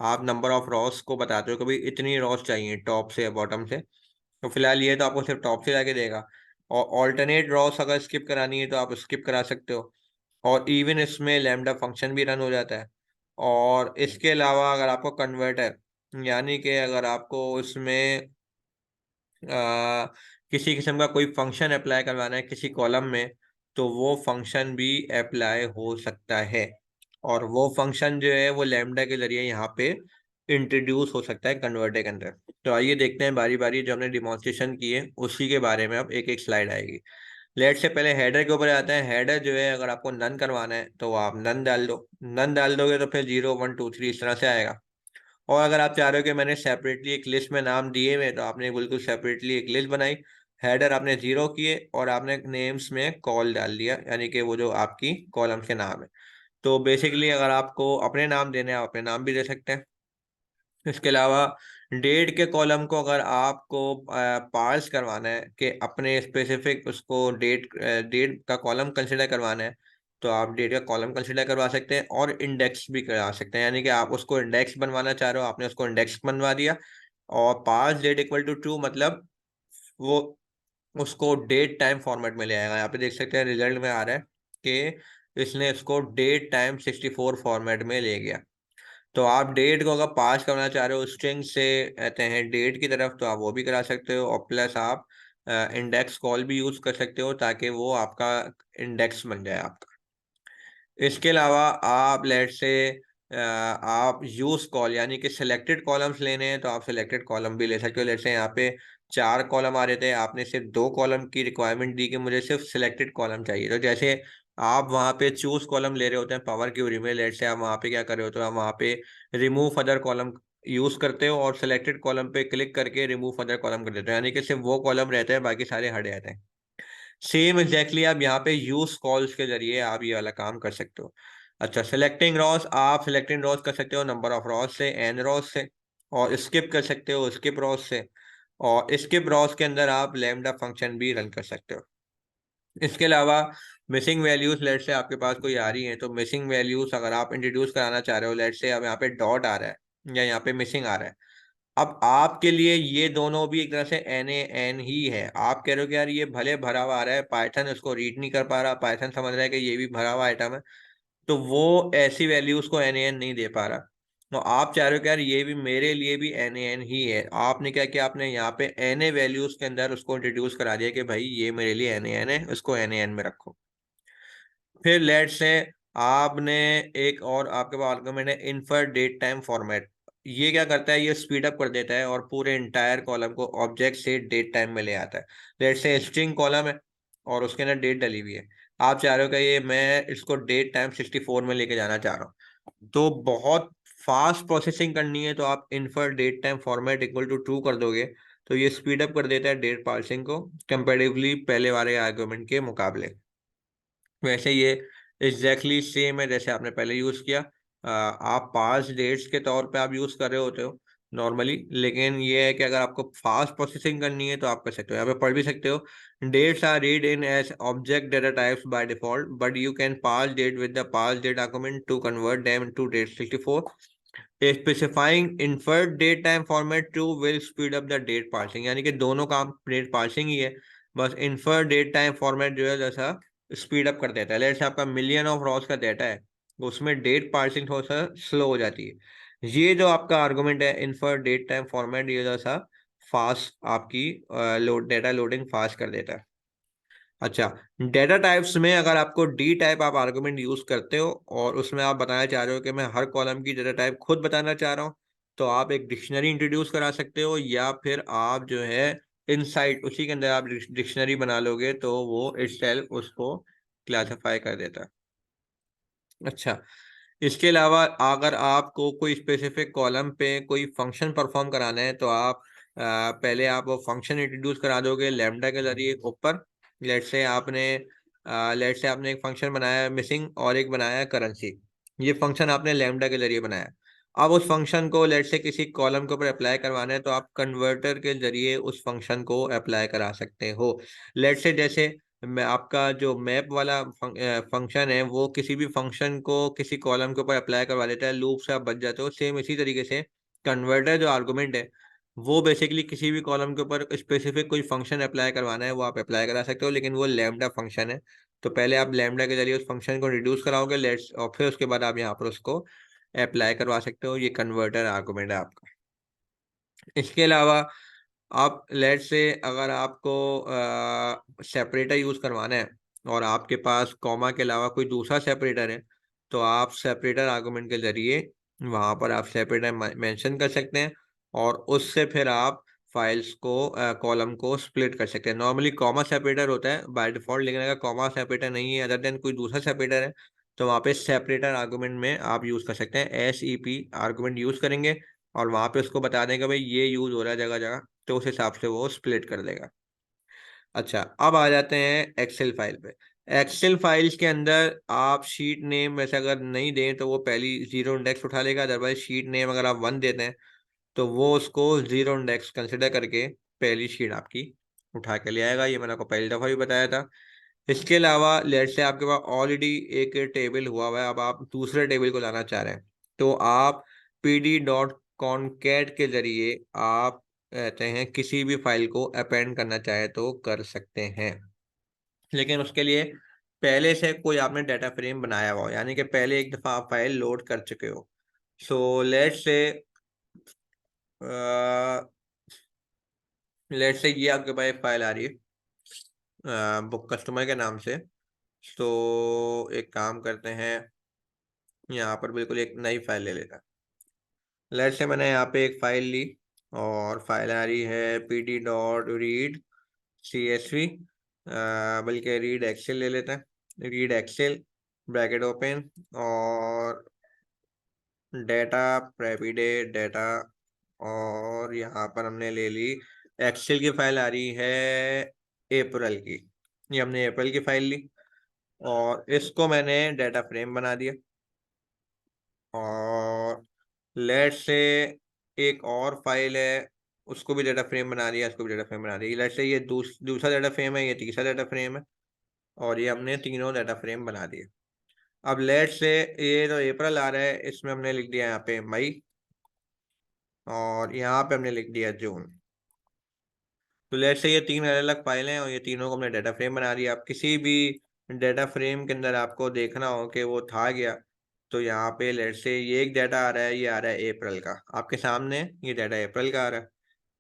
आप नंबर ऑफ रॉस को बताते हो कि भाई इतनी रॉस चाहिए टॉप से या बॉटम से, तो फिलहाल ये तो आपको सिर्फ टॉप से लाके देगा। और ऑल्टरनेट रॉस अगर स्किप करानी है तो आप स्किप करा सकते हो। और इवन इसमें लैम्डा फंक्शन भी रन हो जाता है। और इसके अलावा अगर आपको कन्वर्टर, यानी कि अगर आपको इसमें किसी किस्म का कोई फंक्शन अप्लाई करवाना है किसी कॉलम में, तो वो फंक्शन भी अप्लाई हो सकता है। और वो फंक्शन जो है वो लैम्डा के जरिए यहाँ पे इंट्रोड्यूस हो सकता है कन्वर्टर के अंदर। तो आइए देखते हैं बारी बारी, जो हमने डिमॉन्स्ट्रेशन की है उसी के बारे में अब एक एक स्लाइड आएगी। लेट से पहले हेडर के ऊपर आते हैं। हेडर जो है अगर आपको नन करवाना है तो आप नन डाल दो। नन डाल दोगे तो फिर 0 1 2 3 इस तरह से आएगा। और अगर आप चाह रहे हो कि मैंने सेपरेटली एक लिस्ट में नाम दिए हुए, तो आपने बिल्कुल सेपरेटली एक लिस्ट बनाई। हेडर आपने 0 किए और आपने नेम्स में कॉल डाल दिया, यानी कि वो जो आपकी कॉलम के नाम है। तो बेसिकली अगर आपको अपने नाम देने हैं आप अपने नाम भी दे सकते हैं। इसके अलावा डेट के कॉलम को अगर आपको पार्स करवाना है कि अपने स्पेसिफिक उसको डेट का कॉलम कंसिडर करवाना है, तो आप डेट का कॉलम कंसिडर करवा सकते हैं और इंडेक्स भी करा सकते हैं। यानी कि आप उसको इंडेक्स बनवाना चाह रहे हो, आपने उसको इंडेक्स बनवा दिया। और parse date equal to true मतलब वो उसको डेट टाइम फॉर्मेट में ले आएगा। यहाँ पे देख सकते हैं रिजल्ट में आ रहा है कि इसने इसको डेट टाइम 64 फॉर्मेट में ले गया। तो आप डेट को अगर पास करना चाह रहे हो स्ट्रिंग से कहते हैं डेट की तरफ, तो आप वो भी करा सकते हो। और प्लस आप इंडेक्स कॉल भी यूज कर सकते हो ताकि वो आपका इंडेक्स बन जाए आपका। इसके अलावा आप लेट से आप यूज कॉल, यानी कि सिलेक्टेड कॉलम्स लेने हैं तो आप सिलेक्टेड कॉलम भी ले सकते हो। लेट से यहाँ पे 4 कॉलम आ रहे थे, आपने सिर्फ 2 कॉलम की रिक्वायरमेंट दी कि मुझे सिर्फ सिलेक्टेड कॉलम चाहिए। तो जैसे आप वहाँ पे चूज कॉलम ले रहे होते हैं पावर क्यूरी में, लेट से आप वहाँ पे क्या कर रहे होते हो, आप वहाँ पे रिमूव अदर कॉलम यूज करते हो और सिलेक्टेड कॉलम पे क्लिक करके रिमूव अदर कॉलम कर देते हो, यानी कि सिर्फ वो कॉलम रहते हैं बाकी सारे हट जाते हैं। सेम एग्जैक्टली आप यहाँ पे यूज कॉल्स के जरिए आप ये वाला काम कर सकते हो। अच्छा, सिलेक्टिंग रॉस, आप सिलेक्टिंग रॉस कर सकते हो नंबर ऑफ रॉस से, एन रॉस से। और स्किप कर सकते हो स्किप रॉस से, और स्किप रॉस के अंदर आप लैम्डा फंक्शन भी रन कर सकते हो। इसके अलावा मिसिंग वैल्यूज, लेट से आपके पास कोई आ रही है, तो मिसिंग वैल्यूज अगर आप इंट्रोड्यूस कराना चाह रहे हो, लेट से अब यहाँ पे डॉट आ रहा है या यहाँ पे मिसिंग आ रहा है, अब आपके लिए ये दोनों भी एक तरह से एन ए एन ही है। आप कह रहे हो कि यार ये भले भरा हुआ आ रहा है, पाइथन इसको रीड नहीं कर पा रहा, पाइथन समझ रहा है कि ये भी भरा हुआ आइटम है, तो वो ऐसी वैल्यूज को एन ए एन नहीं दे पा रहा। तो आप चाह रहे हो कि यार ये भी मेरे लिए भी एन ए एन ही है, आपने क्या किया, आपने यहाँ पे एन ए वैल्यूज के अंदर उसको इंट्रोड्यूस करा दिया कि भाई ये मेरे लिए एन ए एन है, उसको एन ए एन में रखो। फिर लेट से आपने एक और आपके पास आर्गुमेंट है इन्फर डेट टाइम फॉर्मेट। ये क्या करता है, ये स्पीड अप कर देता है और पूरे इंटायर कॉलम को ऑब्जेक्ट से डेट टाइम में ले आता है। लेट से स्ट्रिंग कॉलम है और उसके अंदर डेट डली हुई है, आप चाह रहे हो कि ये मैं इसको डेट टाइम 64 में लेके जाना चाह रहा हूँ, तो बहुत फास्ट प्रोसेसिंग करनी है, तो आप infer date time format equal to true कर दोगे, तो ये स्पीड अप कर देता है डेट पार्सिंग को कंपेरेटिवली पहले वाले आर्गुमेंट के मुकाबले। वैसे ये एग्जैक्टली सेम है जैसे आपने पहले यूज किया। आप पास डेट्स के तौर पे आप यूज कर रहे होते हो नॉर्मली, लेकिन ये है कि अगर आपको फास्ट प्रोसेसिंग करनी है तो आप कर सकते हो, यहाँ पे पढ़ भी सकते हो। Dates are read in as object data types by default, but you can pass date with the parse date argument to convert them into date 64। Specifying inferred date time format to will speed up the date parsing, यानी कि दोनों काम date parsing ही है, बस inferred date time format जो है जैसा speed up कर देता है। लेट्स से आपका मिलियन ऑफ रॉस का डेटा है, तो उसमें डेट पार्सिंग थोड़ा सा स्लो हो जाती है। ये जो आपका आर्गुमेंट है इन्फर डेट टाइम फॉर्मेट, ये जैसा फास्ट आपकी डेटा लोडिंग फास्ट कर देता है। अच्छा, डेटा टाइप्स में अगर आपको डी टाइप आप आर्गुमेंट यूज करते हो और उसमें आप बताना चाह रहे हो कि मैं हर कॉलम की डेटा टाइप खुद बताना चाह रहा हूँ, तो आप एक डिक्शनरी इंट्रोड्यूस करा सकते हो, या फिर आप जो है इनसाइट उसी के अंदर आप डिक्शनरी बना लोगे, तो वो इटसेल्फ उसको क्लासिफाई कर देता है। अच्छा, इसके अलावा अगर आपको कोई स्पेसिफिक कॉलम पे कोई फंक्शन परफॉर्म कराना है, तो आप पहले आप वो फंक्शन इंट्रोड्यूस करा दोगे लैम्डा के जरिए ऊपर। लेट से आपने एक फंक्शन बनाया मिसिंग और एक बनाया करेंसी, ये फंक्शन आपने लैम्डा के जरिए बनाया। अब उस फंक्शन को लेट से किसी कॉलम के ऊपर अप्लाई करवाना है, तो आप कन्वर्टर के जरिए उस फंक्शन को अप्लाई करा सकते हो। लेट से जैसे मैं आपका जो मैप वाला फंक्शन है वो किसी भी फंक्शन को किसी कॉलम के ऊपर अप्लाई करवा देता है, लूप से आप बच जाते हो, सेम इसी तरीके से कन्वर्टर जो आर्गुमेंट है वो बेसिकली किसी भी कॉलम के ऊपर स्पेसिफिक कोई फंक्शन अप्लाई करवाना है वो आप अप्लाई करा सकते हो, लेकिन वो लैम्डा फंक्शन है, तो पहले आप लैम्डा के जरिए उस फंक्शन को रिड्यूस कराओगे लेट्स, और फिर उसके बाद आप यहाँ पर उसको अप्लाई करवा सकते हो। ये कन्वर्टर आर्गुमेंट है आपका। इसके अलावा आप लेट से अगर आपको सेपरेटर यूज करवाना है और आपके पास कॉमा के अलावा कोई दूसरा सेपरेटर है, तो आप सेपरेटर आर्गुमेंट के जरिए वहां पर आप सेपरेटर मेंशन कर सकते हैं, और उससे फिर आप फाइल्स को कॉलम को स्प्लिट कर सकते हैं। नॉर्मली कॉमा सेपरेटर होता है बाय डिफॉल्ट, लेकिन अगर कॉमा सेपरेटर नहीं है अदर देन कोई दूसरा सेपरेटर है, तो वहाँ पे सेपरेटर आर्गुमेंट में आप यूज कर सकते हैं, SEP आर्गुमेंट यूज करेंगे और वहां पे उसको बता देंगे भाई ये यूज हो रहा है जगह जगह, तो उस हिसाब से वो स्प्लिट कर देगा। अच्छा, अब आ जाते हैं एक्सेल फाइल पे। एक्सेल फाइल्स के अंदर आप शीट नेम वैसे अगर नहीं दें तो वो पहली जीरो इंडेक्स उठा लेगा, अदरवाइज शीट नेम अगर आप 1 देते हैं तो वो उसको जीरो इंडेक्स कंसिडर करके पहली शीट आपकी उठा के ले आएगा। ये मैंने आपको पहली दफा भी बताया था। इसके अलावा लेट से आपके पास ऑलरेडी एक टेबल हुआ हुआ है, अब आप दूसरे टेबल को लाना चाह रहे हैं, तो आप pd.concat के जरिए आप कहते हैं किसी भी फाइल को अपेंड करना चाहे तो कर सकते हैं, लेकिन उसके लिए पहले से कोई आपने डाटा फ्रेम बनाया हुआ हो, यानी कि पहले एक दफा आप फाइल लोड कर चुके हो। सो लेट से ये आपके पास एक फाइल आ रही है बुक कस्टमर के नाम से, तो एक काम करते हैं, यहाँ पर बिल्कुल एक नई फाइल ले लेता। लेट से मैंने यहाँ पे एक फाइल ली और फाइल आ रही है pd.read.csv, बल्कि रीड एक्सेल ले लेते हैं, रीड एक्सेल ब्रैकेट ओपन और डेटा प्रेविडे डेटा, और यहाँ पर हमने ले ली एक्सेल की फाइल आ रही है अप्रैल की, ये हमने अप्रैल की फाइल ली और इसको मैंने डाटा फ्रेम बना दिया। और लेट से एक और फाइल है, उसको भी डाटा फ्रेम बना दिया, इसको भी डाटा फ्रेम बना दिया। लेट्स से ये दूसरा डाटा फ्रेम है, ये तीसरा डाटा फ्रेम है, और ये हमने तीनों डाटा फ्रेम बना दिए। अब लेट्स से ये जो अप्रैल आ रहा है, इसमें हमने लिख दिया यहाँ पे मई, और यहाँ पे हमने लिख दिया जून। तो लेट्स से ये तीन अलग अलग फाइलें हैं और ये तीनों को हमने डाटा फ्रेम बना दिया। आप किसी भी डाटा फ्रेम के अंदर आपको देखना हो कि वो था गया, तो यहाँ पे लेट्स से ये एक डाटा आ रहा है, ये आ रहा है अप्रैल का, आपके सामने ये डाटा अप्रैल का आ रहा है।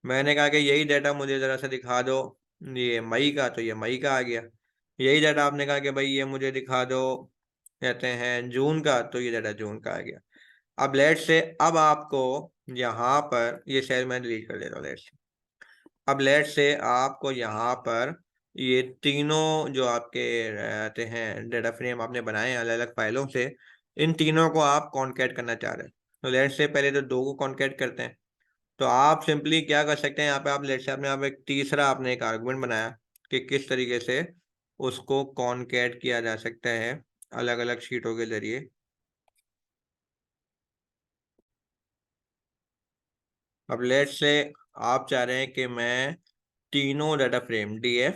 मैंने कहा कि यही डाटा मुझे ज़रा सा दिखा दो, ये मई का, तो ये मई का आ गया। यही डाटा आपने कहा कि भाई ये मुझे दिखा दो, कहते हैं जून का, तो ये डाटा जून का आ गया। अब लेट्स से अब आपको यहाँ पर ये सेल मैं डिलीट कर देता हूँ लेट्स। अब लेट से आपको यहाँ पर ये तीनों जो आपके रहते हैं डाटा फ्रेम आपने बनाए हैं अलग अलग फाइलों से, इन तीनों को आप कॉन्कैट करना चाह रहे हैं। तो लेट से पहले तो दो को कॉन्कैट करते हैं। तो आप सिंपली क्या कर सकते हैं, यहाँ पे आप लेट से आपने आप एक तीसरा आपने एक आर्गुमेंट बनाया कि किस तरीके से उसको कॉन्कैट किया जा सकता है अलग अलग शीटों के जरिए। अब लेट से आप चाह रहे हैं कि मैं तीनों data frame DF,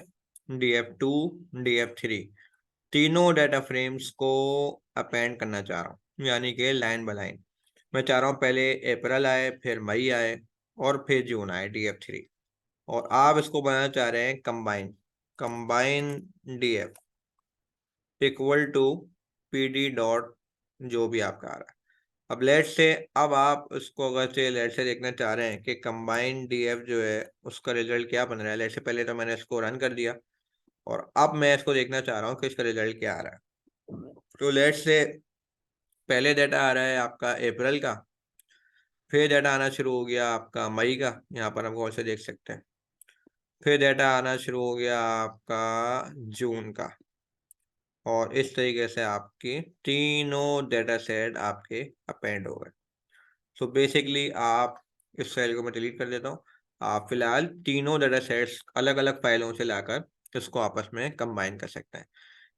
DF2, DF3 तीनों डाटा फ्रेम्स को अपेंड करना चाह रहा हूँ, यानी कि लाइन बाय लाइन। मैं चाह रहा हूँ पहले अप्रैल आए, फिर मई आए, और फिर जून आए DF3। और आप इसको बनाना चाह रहे हैं combine, combine DF equal to PD dot जो भी आपका आ रहा है। अब लेट से अब आप उसको अगर से लेट से देखना चाह रहे हैं कि कंबाइन DF जो है उसका रिजल्ट क्या बन रहा है, लेट से पहले तो मैंने इसको रन कर दिया और अब मैं इसको देखना चाह रहा हूँ कि इसका रिजल्ट क्या आ रहा है। तो लेट से पहले डाटा आ रहा है आपका अप्रैल का, फिर डाटा आना शुरू हो गया आपका मई का, यहाँ पर हम गौर से देख सकते हैं, फिर डाटा आना शुरू हो गया आपका जून का, और इस तरीके से आपकी तीनों डाटा सेट आपके अपेंड हो गए। सो बेसिकली आप इस फाइल को मैं डिलीट कर देता हूँ। आप फिलहाल तीनों डाटा सेट्स अलग अलग फाइलों से लाकर इसको आपस में कंबाइन कर सकते हैं।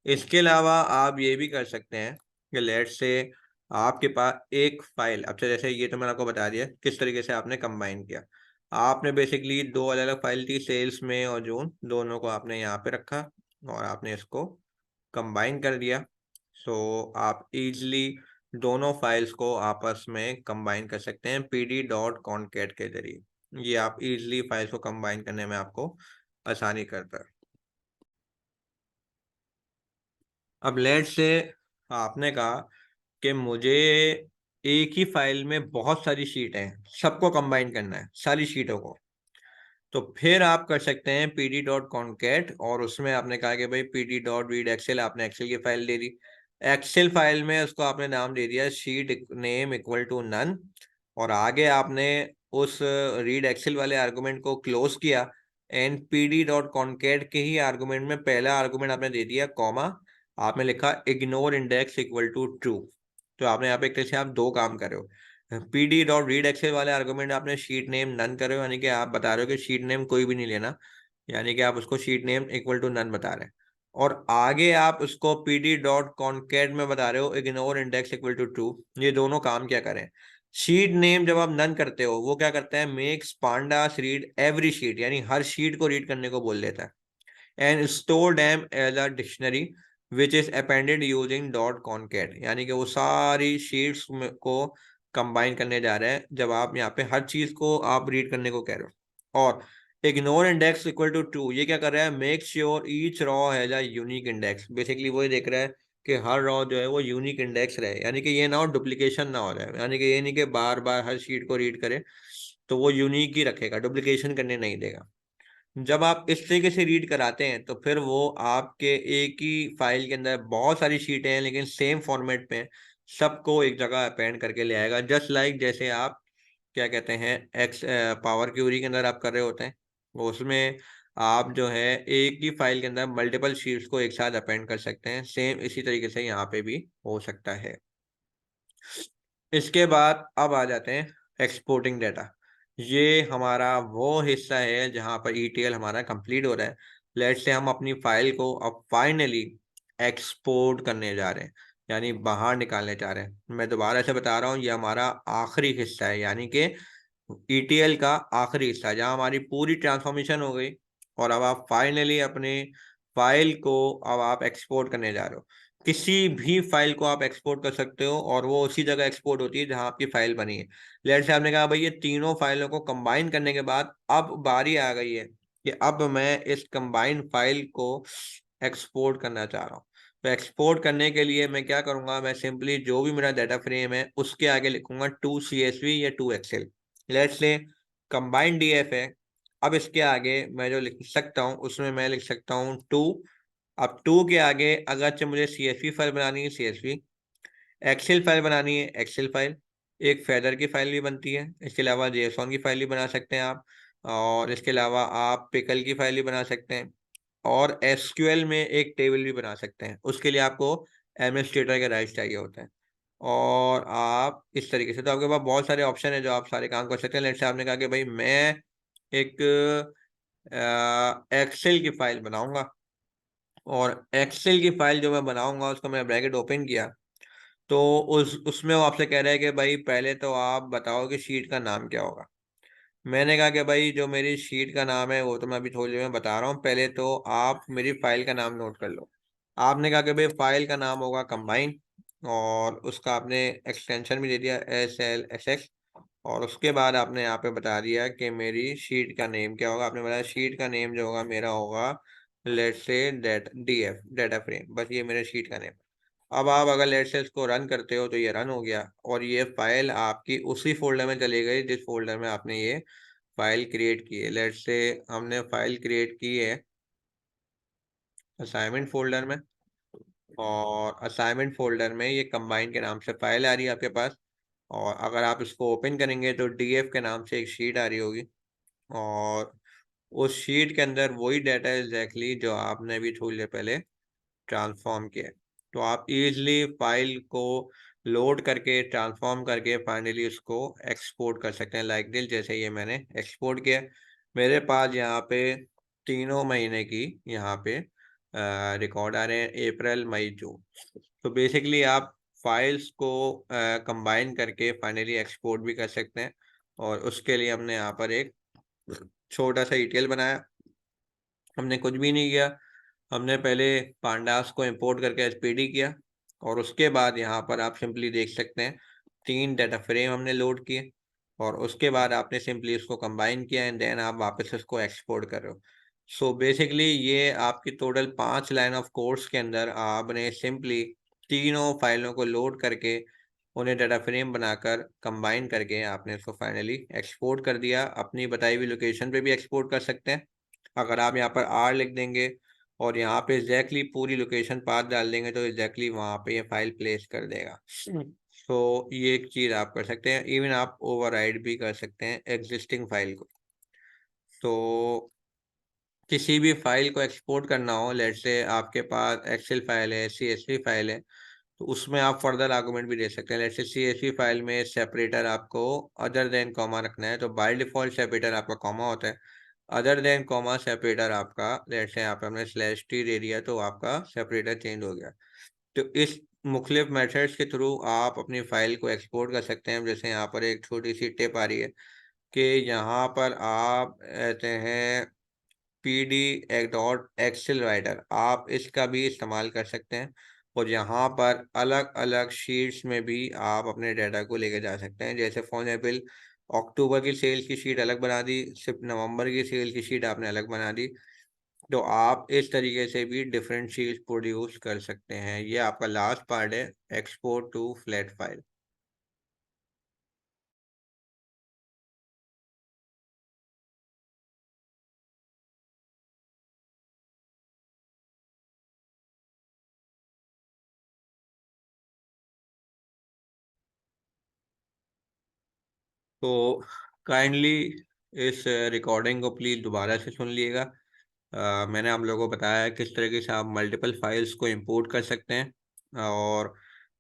इसके अलावा आप ये भी कर सकते हैं कि लेट्स से आपके पास एक फाइल, अब से जैसे ये तो मैंने आपको बता दिया किस तरीके से आपने कंबाइन किया। आपने बेसिकली दो अलग अलग फाइल थी, सेल्स में और जून, दोनों को आपने यहाँ पे रखा और आपने इसको कंबाइन कर दिया। सो आप इजीली दोनों फाइल्स को आपस में कंबाइन कर सकते हैं PD डॉट कॉनकैट के जरिए। ये आप इजीली फाइल्स को कंबाइन करने में आपको आसानी करता है। अब लेट से आपने कहा कि मुझे एक ही फाइल में बहुत सारी शीट हैं, सबको कंबाइन करना है सारी शीटों को। तो फिर आप कर सकते हैं PD डॉट कॉनकैट, और उसमें आपने कहा कि भाई PD डॉट रीड एक्सेल, आपने एक्सेल की फाइल दे दी। एक्सेल फाइल में उसको आपने नाम दे दिया sheet name equal to none, और आगे आपने उस रीड एक्सेल वाले आर्गुमेंट को क्लोज किया एंड PD डॉट कॉनकैट के ही आर्गुमेंट में पहला आर्गुमेंट आपने दे दिया कॉमा, आपने लिखा ignore index equal to true. तो आपने यहाँ पे एक तरह से आप दो काम कर रहे हो। PD डॉट रीड एक्सेल वाले आर्गुमेंट आपने शीट नेम नन कर रहे हो, यानी कि आप बता रहे हो कि शीट नेम कोई भी नहीं लेना, यानी कि आप उसको sheet name equal to none बता रहे हैं। और आगे आप उसको PD डॉट कॉनकैट में बता रहे हो ignore index equal to true. ये दोनों काम क्या करें, शीट नेम जब आप नन करते हो वो क्या करता है, makes pandas read every sheet, यानी हर शीट को रीड करने को बोल देता है, and store them as a dictionary which is appended using dot concat, यानी कि वो सारी शीट्स को कंबाइन करने जा रहे हैं जब आप यहाँ पे हर चीज को आप रीड करने को कह रहे हो। और ignore index equal to true ये क्या कर रहा है, make sure each row has a unique index, basically वही देख रहा है कि हर रॉ जो है वो यूनिक इंडेक्स रहे, यानी कि ये ना हो डुप्लीकेशन ना हो जाए, यानी कि ये नहीं कि बार बार हर शीट को रीड करे, तो वो यूनिक ही रखेगा, डुप्लीकेशन करने नहीं देगा। जब आप इस तरीके से रीड कराते हैं तो फिर वो आपके एक ही फाइल के अंदर बहुत सारी शीटें हैं लेकिन सेम फॉर्मेट पे हैं, सबको एक जगह अपेंड करके ले आएगा, जस्ट लाइक जैसे आप क्या कहते हैं एक्स पावर क्यूरी के अंदर आप कर रहे होते हैं, वो उसमें आप जो है एक ही फाइल के अंदर मल्टीपल शीट्स को एक साथ अपेंड कर सकते हैं, सेम इसी तरीके से यहाँ पे भी हो सकता है। इसके बाद अब आ जाते हैं एक्सपोर्टिंग डाटा। ये हमारा वो हिस्सा है जहाँ पर ETL हमारा कंप्लीट हो रहा है। लेट्स से हम अपनी फाइल को अब फाइनली एक्सपोर्ट करने जा रहे हैं, यानी बाहर निकालने जा रहे हैं। मैं दोबारा से बता रहा हूँ, ये हमारा आखिरी हिस्सा है, यानी कि ETL का आखिरी हिस्सा, जहां हमारी पूरी ट्रांसफॉर्मेशन हो गई और अब आप फाइनली अपने फाइल को अब आप एक्सपोर्ट करने जा रहे हो। किसी भी फाइल को आप एक्सपोर्ट कर सकते हो और वो उसी जगह एक्सपोर्ट होती है जहां आपकी फाइल बनी है। लेट्स से आपने कहा भाई ये तीनों फाइलों को कंबाइन करने के बाद अब बारी आ गई है कि अब मैं इस कंबाइंड फाइल को एक्सपोर्ट करना चाह रहा हूँ। तो एक्सपोर्ट करने के लिए मैं क्या करूंगा, मैं सिंपली जो भी मेरा डाटा फ्रेम है उसके आगे लिखूंगा 2 CSV या 2 Excel। Let's say combined DF है। अब इसके आगे मैं जो लिख सकता हूँ उसमें मैं लिख सकता हूँ 2। अब 2 के आगे अगरचे मुझे CSV फाइल बनानी है CSV, एक्सेल फाइल बनानी है एक्सेल फाइल, एक फेदर की फाइल भी बनती है, इसके अलावा जेसॉन की फाइल भी बना सकते हैं आप, और इसके अलावा आप पिकल की फाइल भी बना सकते हैं, और एसक्यूएल में एक टेबल भी बना सकते हैं। उसके लिए आपको एडमिनिस्ट्रेटर के राइट्स चाहिए होते हैं। और आप इस तरीके से, तो आपके पास बहुत सारे ऑप्शन है जो आप सारे काम कर सकते हैं। लेट्स से आपने कहा कि भाई मैं एक एक्सेल की फाइल बनाऊंगा, और एक्सेल की फाइल जो मैं बनाऊंगा उसको मैं ब्रैकेट ओपन किया, तो उसमें वो आपसे कह रहा है कि भाई पहले तो आप बताओ कि शीट का नाम क्या होगा। मैंने कहा कि भाई जो मेरी शीट का नाम है वो तो मैं अभी थोड़ी देर में बता रहा हूँ, पहले तो आप मेरी फाइल का नाम नोट कर लो। आपने कहा कि भाई फाइल का नाम होगा कंबाइन, और उसका आपने एक्सटेंशन भी दे दिया SLSX, और उसके बाद आपने यहाँ पे बता दिया कि मेरी शीट का नेम क्या होगा। आपने बताया शीट का नेम जो होगा मेरा होगा let's say DF data frame, बस ये मेरे शीट का नेम। अब आप अगर लेट्स से इसको रन करते हो तो ये रन हो गया, और ये फाइल आपकी उसी फोल्डर में चली गई जिस फोल्डर में आपने ये फाइल क्रिएट की है। लेट्स से हमने फाइल क्रिएट की है असाइनमेंट फोल्डर में, और असाइनमेंट फोल्डर में ये कंबाइन के नाम से फाइल आ रही है आपके पास। और अगर आप इसको ओपन करेंगे तो DF के नाम से एक शीट आ रही होगी, और उस शीट के अंदर वही डाटा एग्जैक्टली जो आपने अभी थोड़ी देर पहले ट्रांसफॉर्म किया है। तो आप इजीली फाइल को लोड करके ट्रांसफॉर्म करके फाइनली उसको एक्सपोर्ट कर सकते हैं लाइक दिस, जैसे ये मैंने एक्सपोर्ट किया। मेरे पास यहाँ पे तीनों महीने की यहाँ पे रिकॉर्ड आ रहे हैं, अप्रैल मई जून। तो बेसिकली आप फाइल्स को कंबाइन करके फाइनली एक्सपोर्ट भी कर सकते हैं। और उसके लिए हमने यहाँ पर एक छोटा सा ETL बनाया। हमने कुछ भी नहीं किया, हमने पहले पांडास को इंपोर्ट करके SPD किया, और उसके बाद यहाँ पर आप सिंपली देख सकते हैं 3 डाटा फ्रेम हमने लोड किए, और उसके बाद आपने सिंपली उसको कंबाइन किया एंड देन आप वापस उसको एक्सपोर्ट कर रहे हो। सो बेसिकली ये आपकी टोटल 5 लाइन ऑफ कोड्स के अंदर आपने सिंपली तीनों फाइलों को लोड करके उन्हें डाटा फ्रेम बनाकर कंबाइन करके आपने उसको फाइनली एक्सपोर्ट कर दिया। अपनी बताई हुई लोकेशन पे भी एक्सपोर्ट कर सकते हैं। अगर आप यहाँ पर R लिख देंगे और यहाँ पे एग्जैक्टली पूरी लोकेशन पाथ डाल देंगे तो एग्जैक्टली वहाँ पे ये फाइल प्लेस कर देगा। तो ये एक चीज़ आप कर सकते हैं। इवन आप ओवरराइड भी कर सकते हैं एग्जिस्टिंग फाइल को। तो किसी भी फाइल को एक्सपोर्ट करना हो, लेट्स से आपके पास एक्सेल फाइल है, CSV फाइल है, तो उसमें आप फर्दर आर्गूमेंट भी दे सकते हैं। लेट्स से CSV फाइल में सेपरेटर आपको अदर देन कॉमा रखना है, तो बाय डिफॉल्ट सेपरेटर आपका कॉमा होता है। अदर देन कॉमा सेपरेटर आपका, लेट्स से यहाँ पे हमने /t दे दिया तो आपका सेपरेटर चेंज हो गया। तो इस मुख्तलिफ मेथड्स के थ्रू आप अपनी फाइल को एक्सपोर्ट कर सकते हैं। जैसे यहाँ पर एक छोटी सी टिप आ रही है कि यहाँ पर आप कहते हैं PD.Excel राइटर, आप इसका भी इस्तेमाल कर सकते हैं, और यहाँ पर अलग अलग शीट्स में भी आप अपने डाटा को लेके जा सकते हैं। जैसे फॉर एग्जाम्पल अक्टूबर की सेल्स की शीट अलग बना दी, सिर्फ नवंबर की सेल की शीट आपने अलग बना दी। तो आप इस तरीके से भी डिफरेंट शीट्स प्रोड्यूस कर सकते हैं। ये आपका लास्ट पार्ट है, एक्सपोर्ट टू फ्लैट फाइल। तो काइंडली इस रिकॉर्डिंग को प्लीज़ दोबारा से सुन लीजिएगा। मैंने आप लोगों को बताया है किस तरीके से आप मल्टीपल फाइल्स को इंपोर्ट कर सकते हैं, और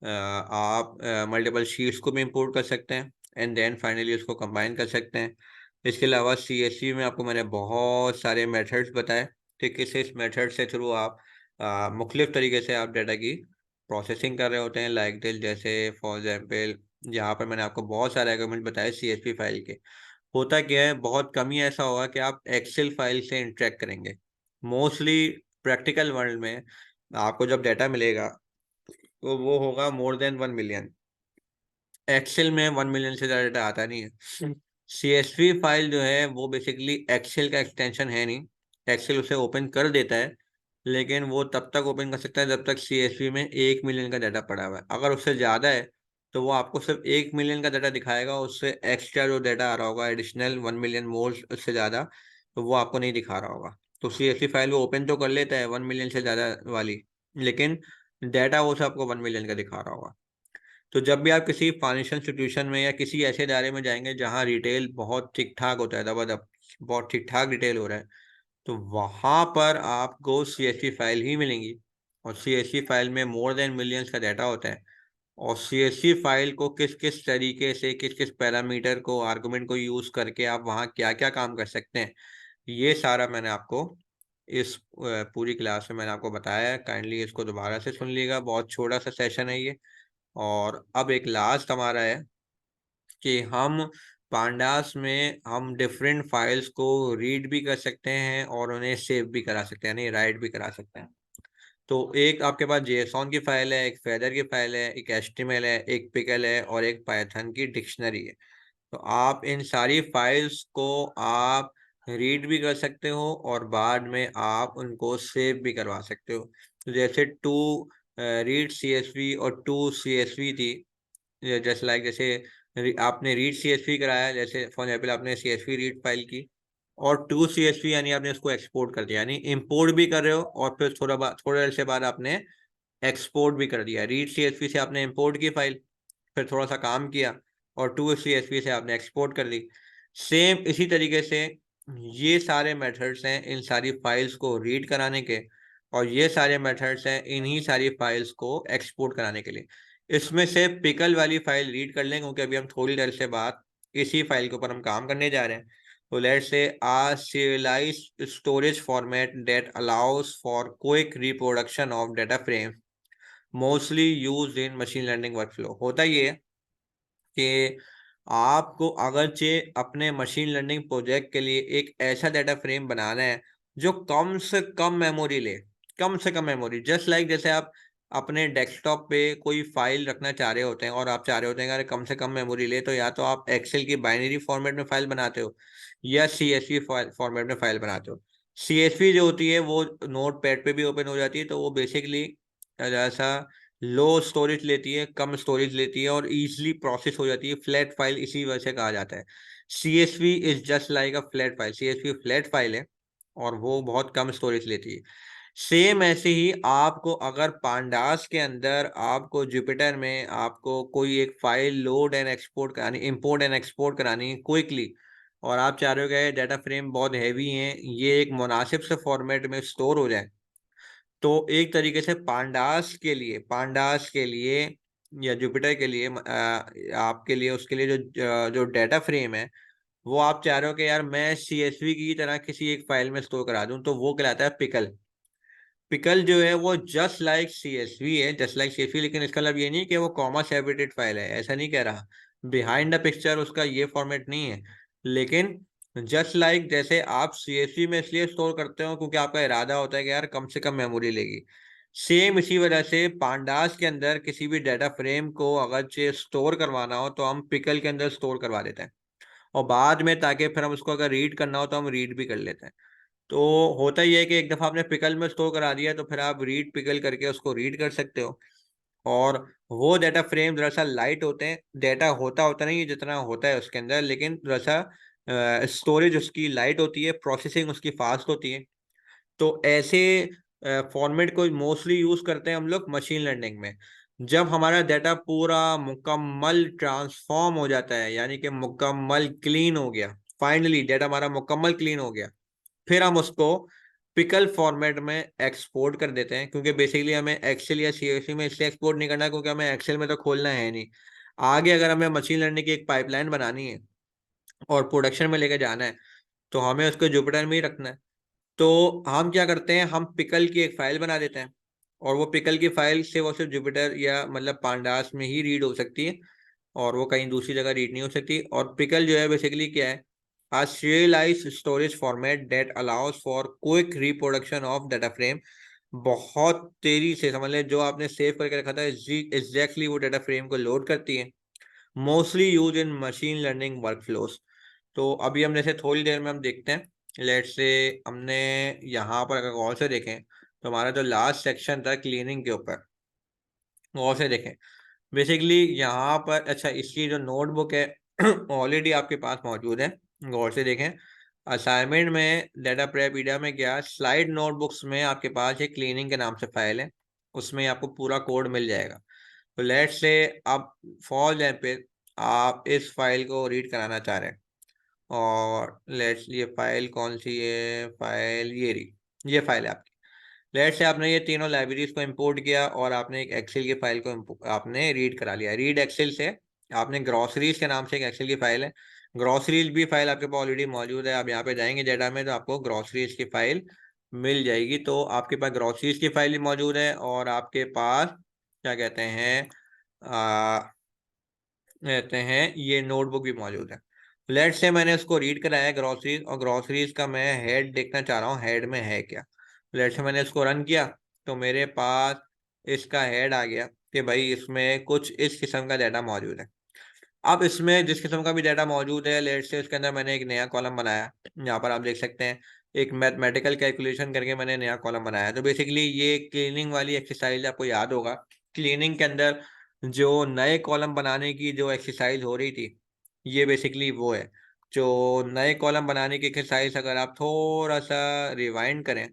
आप मल्टीपल शीट्स को भी इंपोर्ट कर सकते हैं एंड देन फाइनली उसको कंबाइन कर सकते हैं। इसके अलावा CSV में आपको मैंने बहुत सारे मेथड्स बताए कि किस इस मेथड से थ्रू आप मुख्तलिफ तरीके से आप डाटा की प्रोसेसिंग कर रहे होते हैं लाइक दिस। जैसे फॉर एग्जाम्पल यहाँ पर मैंने आपको बहुत सारे आर्गुमेंट बताए CSV फाइल के, होता क्या है, बहुत कम ही ऐसा होगा कि आप एक्सेल फाइल से इंटरेक्ट करेंगे। मोस्टली प्रैक्टिकल वर्ल्ड में आपको जब डेटा मिलेगा तो वो होगा मोर देन 1 मिलियन। एक्सेल में 1 मिलियन से ज़्यादा डेटा आता नहीं है। सीएसवी फाइल जो है वो बेसिकली एक्सेल का एक्सटेंशन है नहीं। एक्सेल उसे ओपन कर देता है, लेकिन वो तब तक ओपन कर सकता है जब तक सीएसवी में 1 मिलियन का डाटा पड़ा हुआ है। अगर उससे ज़्यादा है तो वो आपको सिर्फ 1 मिलियन का डाटा दिखाएगा, उससे एक्स्ट्रा जो डाटा आ रहा होगा एडिशनल 1 मिलियन मोर उससे ज़्यादा, तो वो आपको नहीं दिखा रहा होगा। तो सीएसवी फाइल वो ओपन तो कर लेता है 1 मिलियन से ज़्यादा वाली, लेकिन डाटा वो से आपको 1 मिलियन का दिखा रहा होगा। तो जब भी आप किसी फाइनेंशियल इंस्टीट्यूशन में या किसी ऐसे इदारे में जाएंगे जहाँ रिटेल बहुत ठीक ठाक होता है, दबादब बहुत ठीक ठाक रिटेल हो रहा है, तो वहाँ पर आपको सीएसवी फाइल ही मिलेंगी। और सीएसवी फाइल में मोर देन मिलियंस का डाटा होता है। और सीएसवी फाइल को किस किस तरीके से, किस किस पैरामीटर को, आर्गुमेंट को यूज करके आप वहाँ क्या क्या काम कर सकते हैं, ये सारा मैंने आपको इस पूरी क्लास में मैंने आपको बताया है। काइंडली इसको दोबारा से सुन लीजिएगा, बहुत छोटा सा सेशन है ये। और अब एक लास्ट हमारा है कि हम पांडास में हम डिफरेंट फाइल्स को रीड भी कर सकते हैं और उन्हें सेव भी करा सकते हैं, यानी राइट भी करा सकते हैं। तो एक आपके पास जेएसओन की फाइल है, एक फेदर की फाइल है, एक एचटीएमएल है, एक पिकल है और एक पाइथन की डिक्शनरी है। तो आप इन सारी फाइल्स को आप रीड भी कर सकते हो और बाद में आप उनको सेव भी करवा सकते हो। तो जैसे टू रीड सीएसवी और टू सीएसवी थी, जैसे लाइक जैसे आपने रीड सीएसवी कराया, जैसे फॉर एग्जाम्पल आपने सीएसवी रीड फाइल की और टू सीएसवी यानी आपने उसको एक्सपोर्ट कर दिया, यानी इंपोर्ट भी कर रहे हो और फिर थोड़ा देर से बाद आपने एक्सपोर्ट भी कर दिया। रीड सीएसवी से आपने इंपोर्ट की फाइल, फिर थोड़ा सा काम किया और टू सीएसवी से आपने एक्सपोर्ट कर दी। सेम इसी तरीके से ये सारे मेथड्स हैं इन सारी फाइल्स को रीड कराने के, और ये सारे मेथड्स हैं इन्हीं सारी फाइल्स को एक्सपोर्ट कराने के लिए। इसमें से पिकल वाली फाइल रीड कर लें क्योंकि अभी हम थोड़ी देर से बाद इसी फाइल के ऊपर हम काम करने जा रहे हैं। तो let's say a serialized storage format that allows for quick reproduction of data frames mostly used in machine learning workflow। होता ये है कि आपको अगरचे अपने मशीन लर्निंग प्रोजेक्ट के लिए एक ऐसा डाटा फ्रेम बनाना है जो कम से कम मेमोरी ले, कम से कम मेमोरी। जस्ट लाइक जैसे आप अपने डेस्कटॉप पे कोई फाइल रखना चाह रहे होते हैं और आप चाह रहे होते हैं अगर कम से कम मेमोरी ले, तो या तो आप एक्सेल की बाइनरी फॉर्मेट में फाइल बनाते हो या सीएसवी फॉर्मेट में फाइल बनाते हो। सीएसवी जो होती है वो नोट पैड पे भी ओपन हो जाती है, तो वो बेसिकली ऐसा लो स्टोरेज लेती है, कम स्टोरेज लेती है और इजीली प्रोसेस हो जाती है। फ्लैट फाइल इसी वजह से कहा जाता है। CSV is just like a flat file. CSV flat file है और वो बहुत कम स्टोरेज लेती है। सेम ऐसे ही आपको अगर पांडास के अंदर आपको जुपिटर में आपको कोई एक फाइल लोड एंड एक्सपोर्ट करानी, इंपोर्ट एंड एक्सपोर्ट करानी क्विकली, और आप चाह रहे हो कि डाटा फ्रेम बहुत हैवी है, ये एक मुनासिब से फॉर्मेट में स्टोर हो जाए, तो एक तरीके से पांडास के लिए या जुपिटर के लिए आपके लिए उसके लिए जो जो डाटा फ्रेम है वो आप चाह रहे हो कि यार मैं सीएसवी की तरह किसी एक फाइल में स्टोर करा दूं, तो वो कहलाता है पिकल। पिकल जो है वो जस्ट लाइक सीएसवी है, जस्ट लाइक सीएसवी, लेकिन इसका मतलब ये नहीं कि वो कॉमा सेपरेटेड फाइल है, ऐसा नहीं कह रहा। बिहाइंड द पिक्चर उसका ये फॉर्मेट नहीं है, लेकिन जस्ट लाइक जैसे आप सीएसवी में इसलिए स्टोर करते हो क्योंकि आपका इरादा होता है कि यार कम से कम मेमोरी लेगी, सेम इसी वजह से पांडास के अंदर किसी भी डाटा फ्रेम को अगर स्टोर करवाना हो तो हम पिकल के अंदर स्टोर करवा देते हैं, और बाद में ताकि फिर हम उसको अगर रीड करना हो तो हम रीड भी कर लेते हैं। तो होता ही है कि एक दफा आपने पिकल में स्टोर करा दिया तो फिर आप रीड पिकल करके उसको रीड कर सकते हो। और वो डाटा फ्रेम दरअसल लाइट होते हैं, डाटा होता नहीं है जितना होता है उसके अंदर, लेकिन दरअसल स्टोरेज उसकी लाइट होती है, प्रोसेसिंग उसकी फास्ट होती है। तो ऐसे फॉर्मेट को मोस्टली यूज करते हैं हम लोग मशीन लर्निंग में। जब हमारा डाटा पूरा मुकम्मल ट्रांसफॉर्म हो जाता है, यानी कि मुकम्मल क्लीन हो गया, फाइनली डाटा हमारा मुकम्मल क्लीन हो गया, फिर हम उसको पिकल फॉर्मेट में एक्सपोर्ट कर देते हैं। क्योंकि बेसिकली हमें एक्सेल या सीएसवी में इसलिए एक्सपोर्ट नहीं करना क्योंकि हमें एक्सेल में तो खोलना है नहीं। आगे अगर हमें मशीन लर्निंग की एक पाइपलाइन बनानी है और प्रोडक्शन में लेके जाना है तो हमें उसको जुपिटर में ही रखना है। तो हम क्या करते हैं, हम पिकल की एक फाइल बना देते हैं और वो पिकल की फाइल से वो सिर्फ जुपिटर या मतलब पांडास में ही रीड हो सकती है और वो कहीं दूसरी जगह रीड नहीं हो सकती। और पिकल जो है बेसिकली क्या है, a serialized storage format that allows for quick reproduction of data frame। बहुत तेजी से समझ लें, जो आपने सेव करके रखा था एग्जैक्टली वो डाटा फ्रेम को लोड करती है। Mostly use in machine learning workflows. तो अभी हम जैसे थोड़ी देर में हम देखते हैं, लेट से हमने यहाँ पर अगर गौर से देखें तो हमारा जो लास्ट सेक्शन था क्लीनिंग के ऊपर, गौर से देखें बेसिकली यहाँ पर, अच्छा इसकी जो नोटबुक है ऑलरेडी आपके पास मौजूद है, गौर से देखें। असाइनमेंट में डाटा प्रेपीडिया में क्या, स्लाइड नोटबुक्स में आपके पास एक क्लीनिंग के नाम से फाइल है, उसमें आपको पूरा कोड मिल जाएगा। तो लेट से आप फॉर एग्जाम्पल आप इस फाइल को रीड कराना चाह रहे हैं, और लेट्स, ये फाइल कौन सी है, फाइल ये रही, ये फाइल है आपकी। लेट से आपने ये तीनों लाइब्रेरीज को इंपोर्ट किया और आपने एक एक्सेल की फाइल को आपने रीड करा लिया। रीड एक्सेल से आपने ग्रॉसरीज के नाम से एक एक्सेल की फाइल है, ग्रॉसरीज भी फाइल आपके पास ऑलरेडी मौजूद है। आप यहाँ पे जाएंगे डेटा में तो आपको ग्रॉसरीज की फाइल मिल जाएगी। तो आपके पास ग्रॉसरीज की फाइल भी मौजूद है और आपके पास क्या कहते हैं, कहते हैं ये नोटबुक भी मौजूद है। लेट से मैंने उसको रीड कराया ग्रॉसरीज, और ग्रॉसरीज का मैं हेड देखना चाह रहा हूँ, हेड में है क्या। लेट से मैंने इसको रन किया तो मेरे पास इसका हेड आ गया कि भाई इसमें कुछ इस किस्म का डाटा मौजूद है। अब इसमें जिस किस्म का भी डाटा मौजूद है, लेट से उसके अंदर मैंने एक नया कॉलम बनाया, यहाँ पर आप देख सकते हैं एक मैथमेटिकल कैलकुलेशन करके मैंने नया कॉलम बनाया। तो बेसिकली ये क्लीनिंग वाली एक्सरसाइज आपको याद होगा, क्लीनिंग के अंदर जो नए कॉलम बनाने की जो एक्सरसाइज हो रही थी, ये बेसिकली वो है। जो नए कॉलम बनाने की एक्सरसाइज अगर आप थोड़ा सा रिवाइंड करें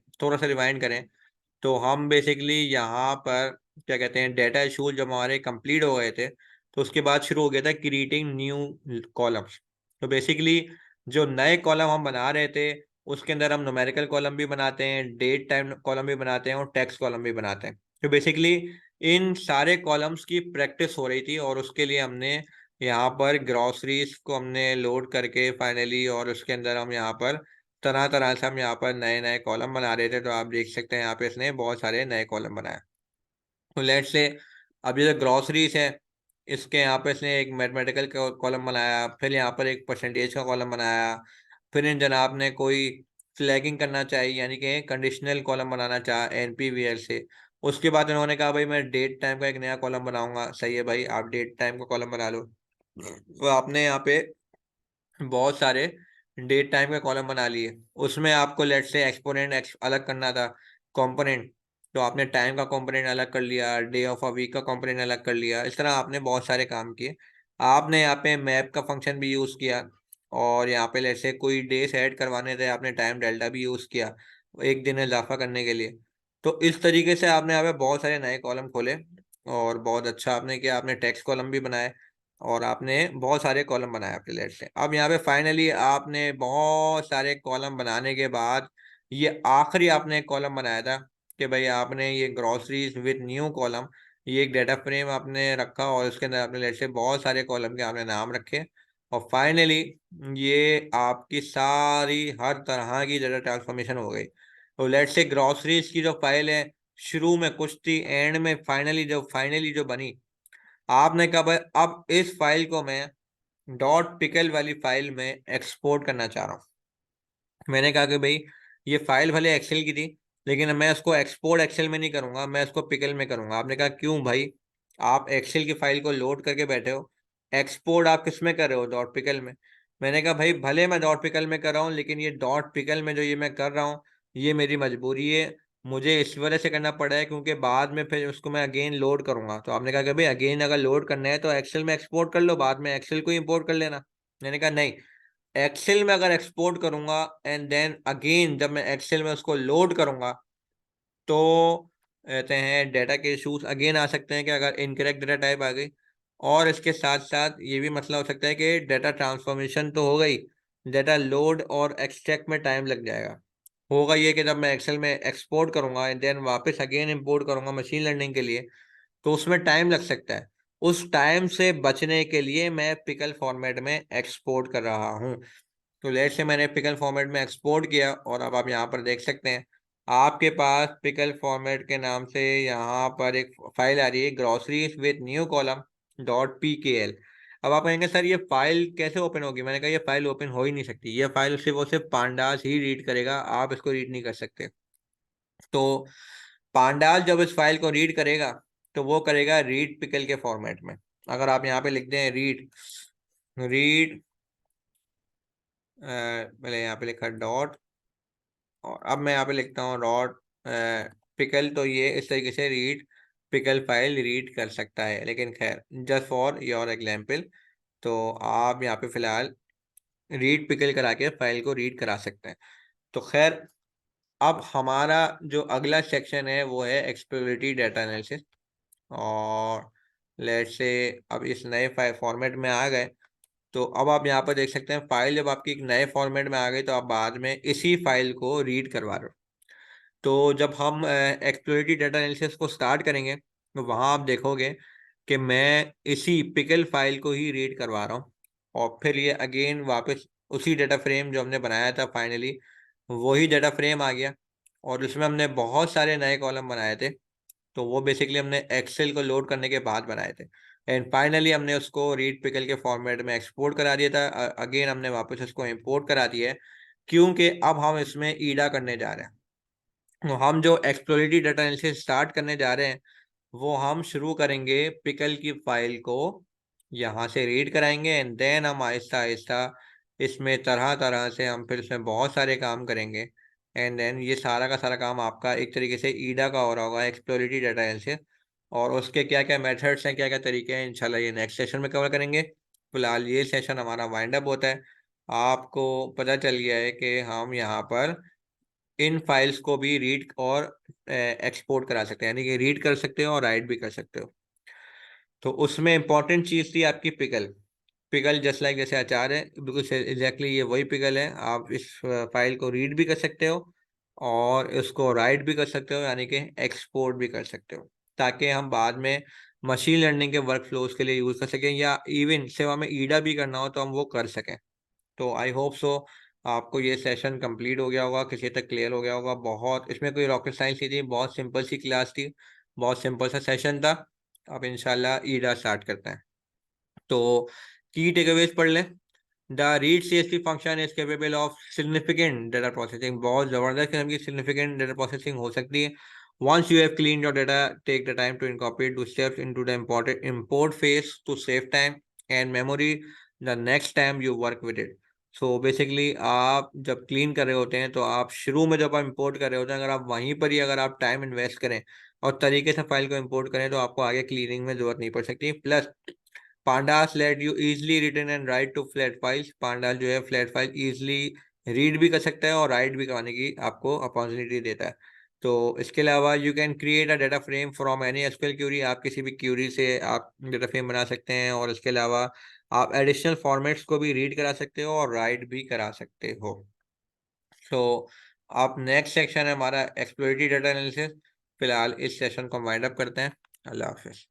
तो हम बेसिकली यहाँ पर क्या कहते हैं, डेटा इशूज जब हमारे कंप्लीट हो गए थे तो उसके बाद शुरू हो गया था क्रिएटिंग न्यू कॉलम्स। तो बेसिकली जो नए कॉलम हम बना रहे थे उसके अंदर हम न्यूमेरिकल कॉलम भी बनाते हैं, डेट टाइम कॉलम भी बनाते हैं और टेक्स्ट कॉलम भी बनाते हैं। तो बेसिकली इन सारे कॉलम्स की प्रैक्टिस हो रही थी और उसके लिए हमने यहाँ पर ग्रॉसरीज को हमने लोड करके फाइनली, और उसके अंदर हम यहाँ पर तरह तरह से हम यहाँ पर नए नए कॉलम बना रहे थे। तो आप देख सकते हैं यहाँ पे इसने बहुत सारे नए कॉलम बनाए। तो लेट से अब ये जो ग्रॉसरीज है इसके यहाँ पे इसने एक मैथमेटिकल कॉलम बनाया, फिर यहाँ पर एक परसेंटेज का कॉलम बनाया, फिर इन जनाब ने कोई फ्लैगिंग करना चाहिए यानी कि कंडीशनल कॉलम बनाना चाहा एनपीवीएल से। उसके बाद इन्होंने कहा भाई मैं डेट टाइम का एक नया कॉलम बनाऊंगा। सही है भाई, आप डेट टाइम का कॉलम बना लो। तो आपने यहाँ पे बहुत सारे डेट टाइम के कॉलम बना लिए। उसमें आपको लेट से एक्सपोनेंट अलग करना था, कंपोनेंट, तो आपने टाइम का कंपोनेंट अलग कर लिया, डे ऑफ अ वीक का कंपोनेंट अलग कर लिया। इस तरह आपने बहुत सारे काम किए। आपने यहाँ पे मैप का फंक्शन भी यूज़ किया, और यहाँ पे लेट से कोई डेज ऐड करवाने थे, आपने टाइम डेल्टा भी यूज़ किया एक दिन इजाफा करने के लिए। तो इस तरीके से आपने यहाँ पे बहुत सारे नए कॉलम खोले और बहुत अच्छा आपने किया। आपने टेक्स्ट कॉलम भी बनाए और आपने बहुत सारे कॉलम बनाए अपने लेट से। अब यहाँ पे फाइनली आपने बहुत सारे कॉलम बनाने के बाद ये आखिरी आपने एक कॉलम बनाया था कि भाई आपने ये ग्रॉसरीज विद न्यू कॉलम, ये एक डाटा फ्रेम आपने रखा और उसके अंदर आपने लेट से बहुत सारे कॉलम के आपने नाम रखे। और फाइनली ये आपकी सारी हर तरह की डाटा ट्रांसफॉर्मेशन हो गई। तो लेट से ग्रॉसरीज की जो फाइल है शुरू में कुछ थी, एंड में फाइनली जो बनी, आपने कहा भाई अब इस फाइल को मैं डॉट पिकल वाली फाइल में एक्सपोर्ट करना चाह रहा हूँ। मैंने कहा कि भाई ये फाइल भले एक्सेल की थी लेकिन मैं उसको एक्सपोर्ट एक्सेल में नहीं करूंगा, मैं उसको पिकल में करूंगा। आपने कहा क्यों भाई, आप एक्सेल की फाइल को लोड करके बैठे हो, एक्सपोर्ट आप किस में कर रहे हो, डॉट पिकल में। मैंने कहा भाई भले मैं डॉट पिकल में कर रहा हूँ लेकिन ये डॉट पिकल में जो ये मैं कर रहा हूँ ये मेरी मजबूरी है, मुझे इस वजह से करना पड़ा है क्योंकि बाद में फिर उसको मैं अगेन लोड करूंगा। तो आपने कहा कि भाई अगेन अगर लोड करना है तो एक्सेल में एक्सपोर्ट कर लो, बाद में एक्सेल को इंपोर्ट कर लेना। मैंने कहा नहीं, एक्सेल में अगर एक्सपोर्ट करूंगा एंड देन अगेन जब मैं एक्सेल में उसको लोड करूंगा तो कहते हैं डेटा के इशूज अगेन आ सकते हैं कि अगर इनकरेक्ट डेटा टाइप आ गई, और इसके साथ साथ ये भी मसला हो सकता है कि डेटा ट्रांसफॉर्मेशन तो हो गई, डेटा लोड और एक्सट्रैक्ट में टाइम लग जाएगा। होगा ये कि जब मैं एक्सेल में एक्सपोर्ट करूंगा एंड देन वापस अगेन इंपोर्ट करूंगा मशीन लर्निंग के लिए तो उसमें टाइम लग सकता है। उस टाइम से बचने के लिए मैं पिकल फॉर्मेट में एक्सपोर्ट कर रहा हूँ। तो लेट से मैंने पिकल फॉर्मेट में एक्सपोर्ट किया और अब आप यहाँ पर देख सकते हैं आपके पास पिकल फॉर्मेट के नाम से यहाँ पर एक फाइल आ रही है groceries with new column dot P के एल। अब आप कहेंगे सर ये फाइल कैसे ओपन होगी, मैंने कहा ये फाइल ओपन हो ही नहीं सकती, ये फाइल सिर्फ और सिर्फ पांडास ही रीड करेगा, आप इसको रीड नहीं कर सकते। तो पांडाल जब इस फाइल को रीड करेगा तो वो करेगा रीड पिकल के फॉर्मेट में। अगर आप यहाँ पे लिखते हैं रीड, रीड पहले यहाँ पे लिखा डॉट, और अब मैं यहाँ पे लिखता हूँ डॉट पिकल, तो ये इस तरीके से रीड पिकल फाइल रीड कर सकता है। लेकिन खैर जस्ट फॉर योर एग्जाम्पल, तो आप यहाँ पे फिलहाल रीड पिकल करा के फाइल को रीड करा सकते हैं। तो खैर अब हमारा जो अगला सेक्शन है वो है एक्सप्लोरेटरी डाटा एनालिसिस। और लेट्स से अब इस नए फाइल फॉर्मेट में आ गए, तो अब आप यहाँ पर देख सकते हैं फाइल जब आपकी एक नए फॉर्मेट में आ गई तो आप बाद में इसी फाइल को रीड करवा रहे हो। तो जब हम एक्सप्लोरेटरी डाटा एनालिसिस को स्टार्ट करेंगे तो वहाँ आप देखोगे कि मैं इसी पिकल फाइल को ही रीड करवा रहा हूँ, और फिर ये अगेन वापस उसी डाटा फ्रेम जो हमने बनाया था फाइनली वही डाटा फ्रेम आ गया, और उसमें हमने बहुत सारे नए कॉलम बनाए थे। तो वो बेसिकली हमने एक्सेल को लोड करने के बाद बनाए थे, एंड फाइनली हमने उसको रीड पिकल के फॉर्मेट में एक्सपोर्ट करा दिया था। अगेन हमने वापस उसको इंपोर्ट करा दिया है, क्योंकि अब हम इसमें ईडा करने जा रहे हैं। तो हम जो एक्सप्लोरेटरी डाटा एनालिसिस स्टार्ट करने जा रहे हैं वो हम शुरू करेंगे पिकल की फाइल को यहाँ से रीड कराएंगे, एंड देन हम आहिस्ता आहिस्ता इसमें तरह तरह से हम फिर इसमें बहुत सारे काम करेंगे, एंड देन ये सारा का सारा काम आपका एक तरीके से ईडा का हो रहा होगा, एक्सप्लोरेटरी डाटा एनालिसिस। और उसके क्या क्या मेथड्स हैं, क्या क्या तरीके हैं, इंशाल्लाह ये नेक्स्ट सेशन में कवर करेंगे। फिलहाल ये सेशन हमारा वाइंड अप होता है। आपको पता चल गया है कि हम यहाँ पर इन फाइल्स को भी रीड और एक्सपोर्ट करा सकते हैं, यानी कि रीड कर सकते हो और राइट भी कर सकते हो। तो उसमें इंपॉर्टेंट चीज़ थी आपकी पिकल। पिकल जस्ट लाइक जैसे अचार है, बिल्कुल एग्जैक्टली ये वही पिकल है। आप इस फाइल को रीड भी कर सकते हो और इसको राइट भी कर सकते हो, यानी कि एक्सपोर्ट भी कर सकते हो, ताकि हम बाद में मशीन लर्निंग के वर्क फ्लोज के लिए यूज़ कर सकें, या इवन सिर्फ हमें ईडा भी करना हो तो हम वो कर सकें। तो आई होप सो आपको ये सेशन कंप्लीट हो गया होगा, किसी तक क्लियर हो गया होगा। बहुत इसमें कोई रॉकेट साइंस नहीं थी, बहुत सिंपल सी क्लास थी, बहुत सिंपल सा सेशन था। अब इंशाल्लाह ईडा स्टार्ट करते हैं। तो की टेकअवेज पढ़ लें। The read CSV function is capable of significant data processing, बहुत ज़बरदस्त किस्म की सिग्निफिकेंट डाटा प्रोसेसिंग हो सकती है। Once you have cleaned your data, take the time to incorporate two steps into the important import phase to save time and memory the next time you work with it. So basically आप जब clean कर रहे होते हैं तो आप शुरू में जब आप इंपोर्ट कर रहे होते हैं, अगर आप वहीं पर ही अगर आप टाइम इन्वेस्ट करें और तरीके से फाइल को इंपोर्ट करें तो आपको आगे क्लीनिंग में जरूरत नहीं पड़ सकती। Plus pandas let you easily return and write to flat files, pandas जो है फ्लैट फाइल इजिली रीड भी कर सकता है और राइट भी करने की आपको अपॉर्चुनिटी देता है। तो इसके अलावा you can create a data frame from any SQL query, आप किसी भी क्यूरी से आप डाटा फ्रेम बना सकते हैं, और इसके अलावा आप एडिशनल फॉर्मेट्स को भी रीड करा सकते हो और राइट भी करा सकते हो। सो आप नेक्स्ट सेक्शन है हमारा एक्सप्लोरेटरी डाटा एनालिसिस। फिलहाल इस सेशन को वाइंड अप करते हैं। अल्लाह हाफिज़।